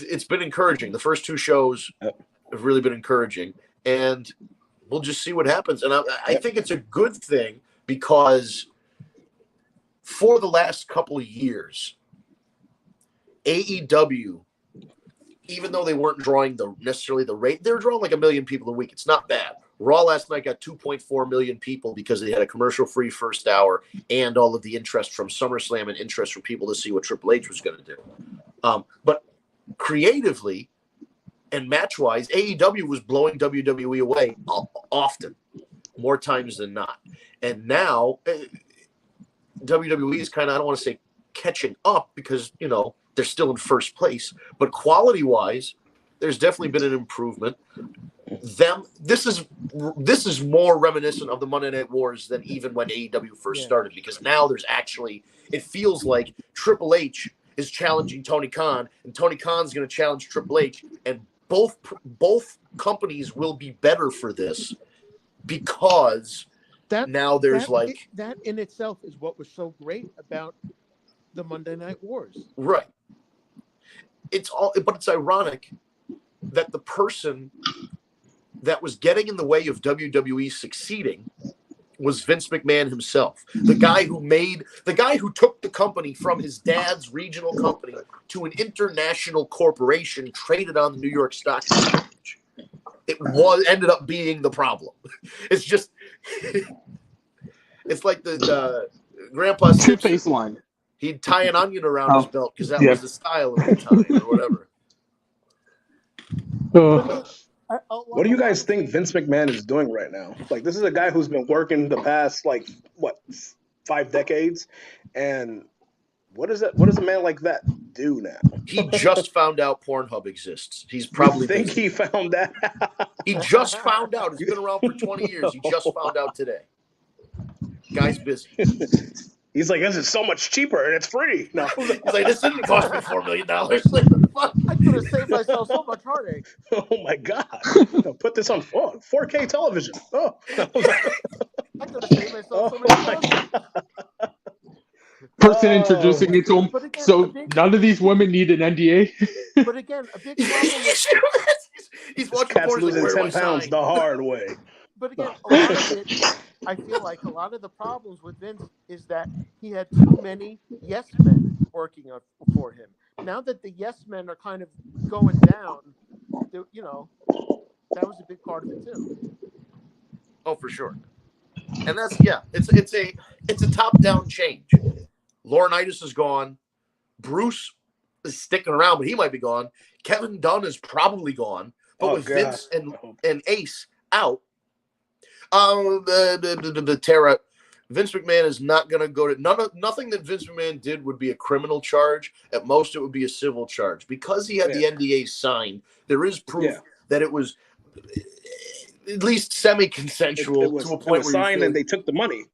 it's been encouraging. The first two shows
Yep.
have really been encouraging, and we'll just see what happens. And I think it's a good thing because for the last couple of years, AEW, even though they weren't drawing necessarily the rate, they were drawing like 1 million people a week. It's not bad. Raw last night got 2.4 million people because they had a commercial-free first hour and all of the interest from SummerSlam and interest from people to see what Triple H was going to do. But creatively and match-wise, AEW was blowing WWE away often, more times than not. And now WWE is kind of, I don't want to say catching up because, they're still in first place. But quality-wise, there's definitely been an improvement. This is more reminiscent of the Monday Night Wars than even when AEW first started, because now it feels like Triple H is challenging Tony Khan, and Tony Khan's going to challenge Triple H, and both companies will be better for this because that
in itself is what was so great about the Monday Night Wars.
Right. But it's ironic that the person that was getting in the way of WWE succeeding was Vince McMahon himself. The guy who took the company from his dad's regional company to an international corporation traded on the New York Stock Exchange. It ended up being the problem. It's just, it's like the Grandpa
Toothpaste line.
He'd tie an onion around his belt because that was the style of the time or whatever.
What do you guys think Vince McMahon is doing right now? Like, this is a guy who's been working the past 5 decades, and what does a man like that do now?
He just found out Pornhub exists. He's probably
he found that.
He just found out. It's been around for 20 years. He just found out today. Guy's busy.
He's like, this is so much cheaper and it's free. No,
he's like, this didn't cost me $4 million.
I could have saved myself so much heartache.
Oh my God! Put this on 4K television. Oh,
I could have saved myself so many times.
Person introducing it to him. Again, so none of these women need an NDA.
But again, a big problem with
he's watching
Cat's losing 10 pounds the hard way.
But again, a lot of it, I feel like a lot of the problems with Vince is that he had too many yes men working for him. Now that the yes men are kind of going down, that was a big part of it too.
Oh, for sure. And that's it's a top-down change. Laurinaitis is gone. Bruce is sticking around, but he might be gone. Kevin Dunn is probably gone. But with Vince and Ace out, Tara, Vince McMahon is not going to go to nothing that Vince McMahon did would be a criminal charge. At most, it would be a civil charge. Because he had the NDA signed, there is proof that it was at least semi-consensual to a point where
it was signed and they took the money.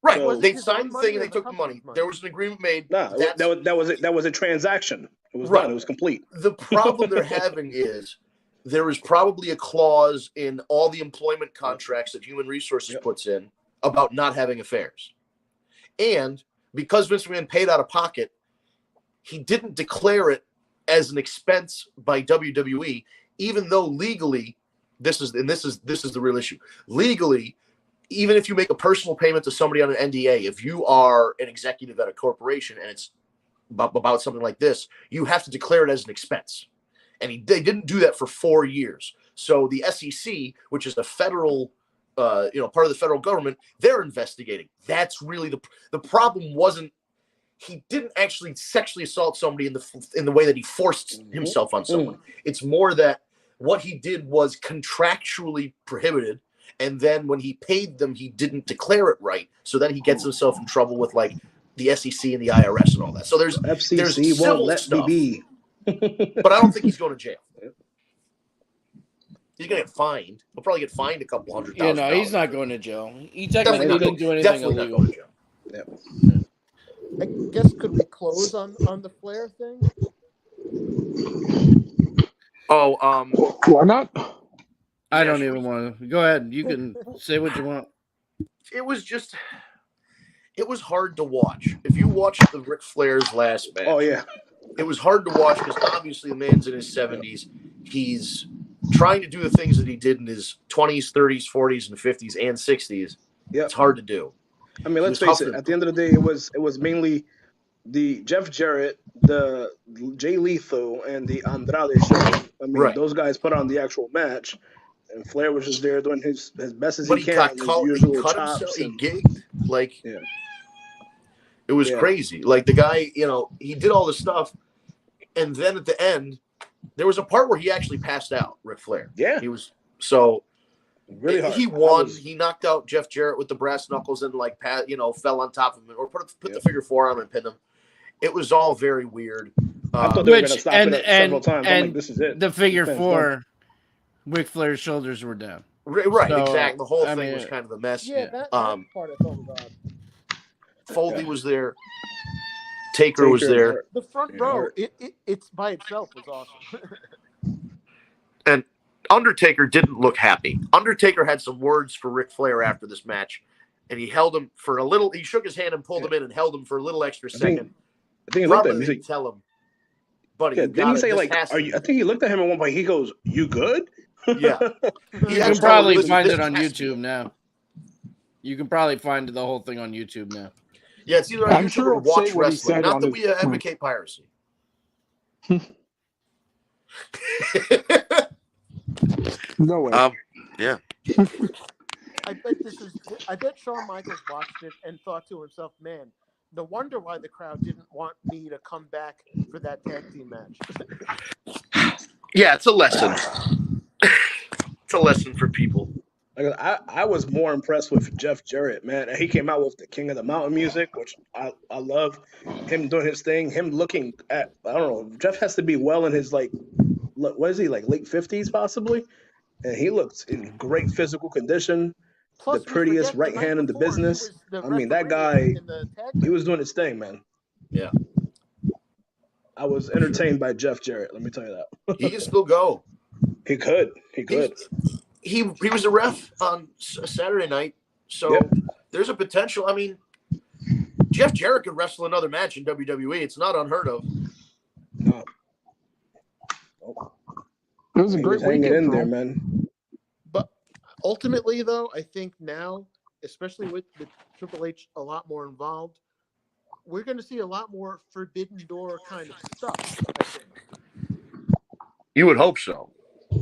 Right, so, they signed the thing and they took the money. There was an agreement made.
No, that was a transaction. It was done. It was complete.
The problem they're having is there is probably a clause in all the employment contracts that Human Resources puts in about not having affairs. And because Vince McMahon paid out of pocket, he didn't declare it as an expense by WWE, even though legally, this is the real issue. Legally, even if you make a personal payment to somebody on an NDA, if you are an executive at a corporation and it's about something like this, you have to declare it as an expense. And they didn't do that for 4 years. So the SEC, which is the federal, part of the federal government, they're investigating. That's really the problem. Wasn't he didn't actually sexually assault somebody in the way that he forced himself on someone. It's more that what he did was contractually prohibited. And then when he paid them, he didn't declare it right. So then he gets himself in trouble with like the SEC and the IRS and all that. So there's
FCC won't let
stuff,
me be.
But I don't think he's going to jail. He's going to get fined. He'll probably get fined a couple $100,000.
No, he's not going to jail. He technically didn't do anything illegal.
Not jail.
I guess could we close on the Flair thing?
Why not?
I don't even want to. Go ahead. You can say what you want.
It was just it was hard to watch. If you watched the Ric Flair's last match,
Oh yeah,
it was hard to watch because obviously the man's in his 70s. He's trying to do the things that he did in his 20s, 30s, 40s, and 50s and 60s.
yeah.
It's hard to do.
I mean, let's face it. At the end of the day, it was mainly the Jeff Jarrett, the Jay Lethal, and the Andrade show. I mean, those guys put on the actual match, and Flair was just there doing his best as he can on his usual chops.
He gigged like it was crazy. Like the guy, he did all this stuff, and then at the end, there was a part where he actually passed out. Ric Flair.
Yeah,
he was so.
Really hard.
He won. He knocked out Jeff Jarrett with the brass knuckles and fell on top of him or put the figure four on him and pinned him. It was all very weird.
I thought they were going to stop it several times. I'm like, this is it.
The figure four, Ric Flair's shoulders were down.
Right, so, exactly. The whole thing was kind of a mess.
Yeah, that part I thought was odd.
Foley was there. Taker was there.
The front row, it's by itself was awesome.
And Undertaker didn't look happy. Undertaker had some words for Ric Flair after this match, and he held him for a little. He shook his hand and pulled him in and held him for a little extra second.
I think he looked at him.
He didn't tell him, buddy.
Yeah, didn't he say like, "Are you?" I think he looked at him at one point. He goes, "You good?"
Yeah.
You can probably find it on YouTube now. You can probably find the whole thing on YouTube now.
Yeah, it's either on YouTube or Watch Wrestling. Not that we advocate piracy.
No way.
Yeah.
I bet Shawn Michaels watched it and thought to himself, "Man, no wonder why the crowd didn't want me to come back for that tag team match."
Yeah, it's a lesson. It's a lesson for people.
I was more impressed with Jeff Jarrett, man. He came out with the King of the Mountain music, which I love. Him doing his thing, him looking at, I don't know, Jeff has to be well in his, like, what is he, like late 50s possibly? And he looked in great physical condition. Plus, the prettiest right hand in the business. I mean, that guy, he was doing his thing, man.
Yeah.
I was entertained by Jeff Jarrett, let me tell you that.
He can still go.
He could.
He was a ref on a Saturday night, so there's a potential. I mean, Jeff Jarrett could wrestle another match in WWE. It's not unheard of.
No.
It was a great weekend
in there, man.
But ultimately, though, I think now, especially with Triple H a lot more involved, we're going to see a lot more Forbidden Door kind of stuff, I think.
You would hope so.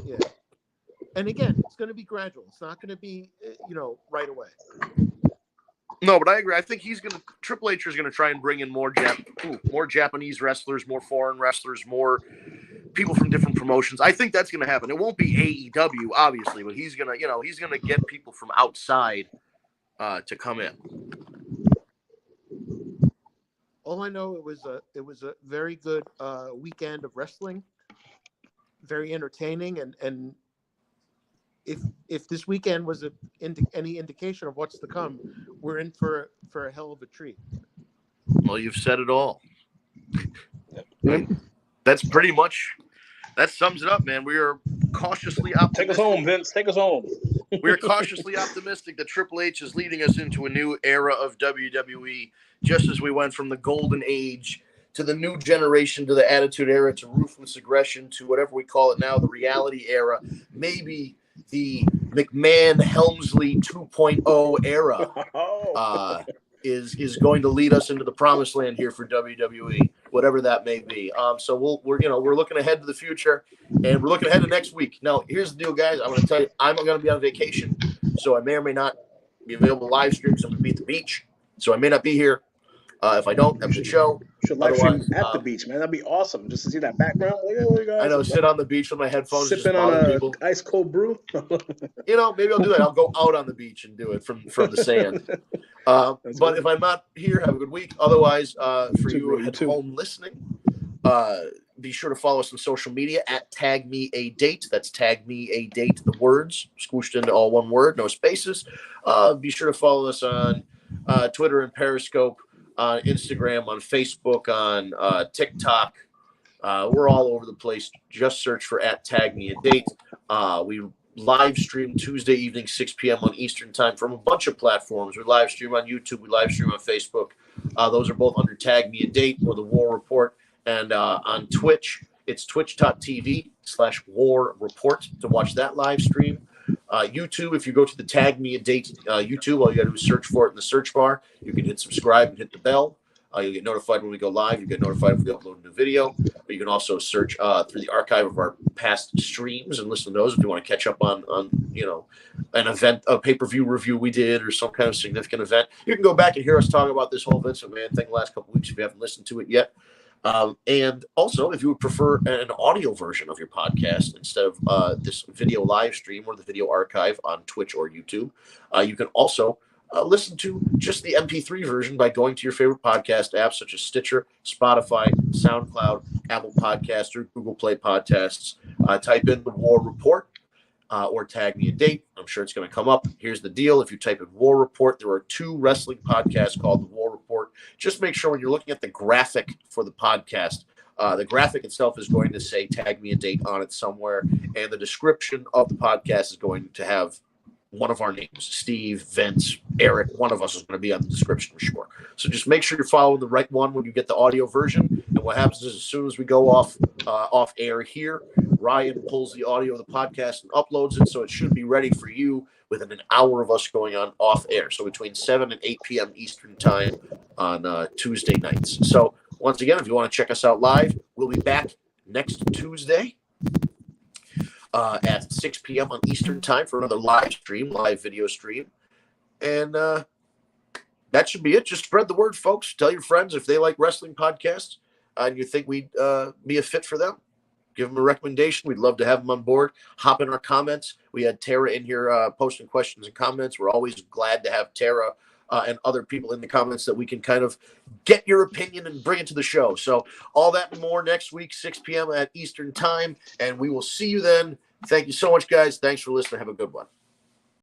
Yeah. And again, it's going to be gradual. It's not going to be, right away.
No, but I agree. I think Triple H is going to try and bring in more Japanese wrestlers, more foreign wrestlers, more people from different promotions. I think that's going to happen. It won't be AEW, obviously, but he's going to get people from outside to come in.
All I know, it was a very good weekend of wrestling, very entertaining, and if this weekend was any indication of what's to come, we're in for a hell of a treat.
Well, you've said it all. That's pretty much, that sums it up, man. We are cautiously optimistic.
Take us home, Vince. Take us home.
We're cautiously optimistic that Triple H is leading us into a new era of WWE, just as we went from the golden age to the new generation, to the attitude era, to ruthless aggression, to whatever we call it now, the reality era. Maybe the McMahon-Helmsley 2.0 era is going to lead us into the promised land here for WWE, whatever that may be. So we're looking ahead to the future, and we're looking ahead to next week. Now, here's the deal, guys. I'm going to tell you, I'm going to be on vacation, so I may or may not be available to live stream. So I'm going to be at the beach, so I may not be here. If I don't, have the show.
You should live stream at the beach, man. That'd be awesome. Just to see that background.
I know, sit on the beach with my headphones,
sipping on a ice cold brew.
Maybe I'll do that. I'll go out on the beach and do it from the sand. But if I'm not here, have a good week. Otherwise, for you at home listening, be sure to follow us on social media at TagMeADate. That's TagMeADate, the words squished into all one word, no spaces. Be sure to follow us on Twitter and Periscope, on Instagram, on Facebook, on TikTok. We're all over the place. Just search for at TagMeADate. We live stream Tuesday evening, 6 p.m. on Eastern time from a bunch of platforms. We live stream on YouTube. We live stream on Facebook. Those are both under Tag Me a Date or The War Report. And on Twitch, it's twitch.tv/War Report to watch that live stream. YouTube, if you go to the Tag Me a Date YouTube, all you got to do is search for it in the search bar. You can hit subscribe and hit the bell. You'll get notified when we go live. You get notified if we upload a new video. But you can also search through the archive of our past streams and listen to those if you want to catch up on an event, a pay-per-view review we did, or some kind of significant event. You can go back and hear us talk about this whole Vince McMahon thing the last couple of weeks if you haven't listened to it yet. And also, if you would prefer an audio version of your podcast instead of this video live stream or the video archive on Twitch or YouTube, you can also listen to just the MP3 version by going to your favorite podcast apps such as Stitcher, Spotify, SoundCloud, Apple Podcasts, or Google Play Podcasts. Type in The War Report or Tag Me a Date. I'm sure it's going to come up. Here's the deal. If you type in War Report, there are 2 wrestling podcasts called The War Report. Just make sure when you're looking at the graphic for the podcast, the graphic itself is going to say Tag Me a Date on it somewhere, and the description of the podcast is going to have one of our names, Steve, Vince, Eric. One of us is going to be on the description for sure. So just make sure you're following the right one when you get the audio version. And what happens is as soon as we go off air here, Ryan pulls the audio of the podcast and uploads it. So it should be ready for you within an hour of us going on off air. So between 7 and 8 p.m. Eastern time on Tuesday nights. So once again, if you want to check us out live, we'll be back next Tuesday at 6 p.m. on Eastern time for another live video stream. And that should be it. Just spread the word, folks. Tell your friends if they like wrestling podcasts and you think we'd be a fit for them. Give them a recommendation. We'd love to have them on board. Hop in our comments. We had Tara in here posting questions and comments. We're always glad to have Tara and other people in the comments that we can kind of get your opinion and bring it to the show. So all that and more next week, 6 p.m. at Eastern time. And we will see you then. Thank you so much, guys. Thanks for listening. Have a good one.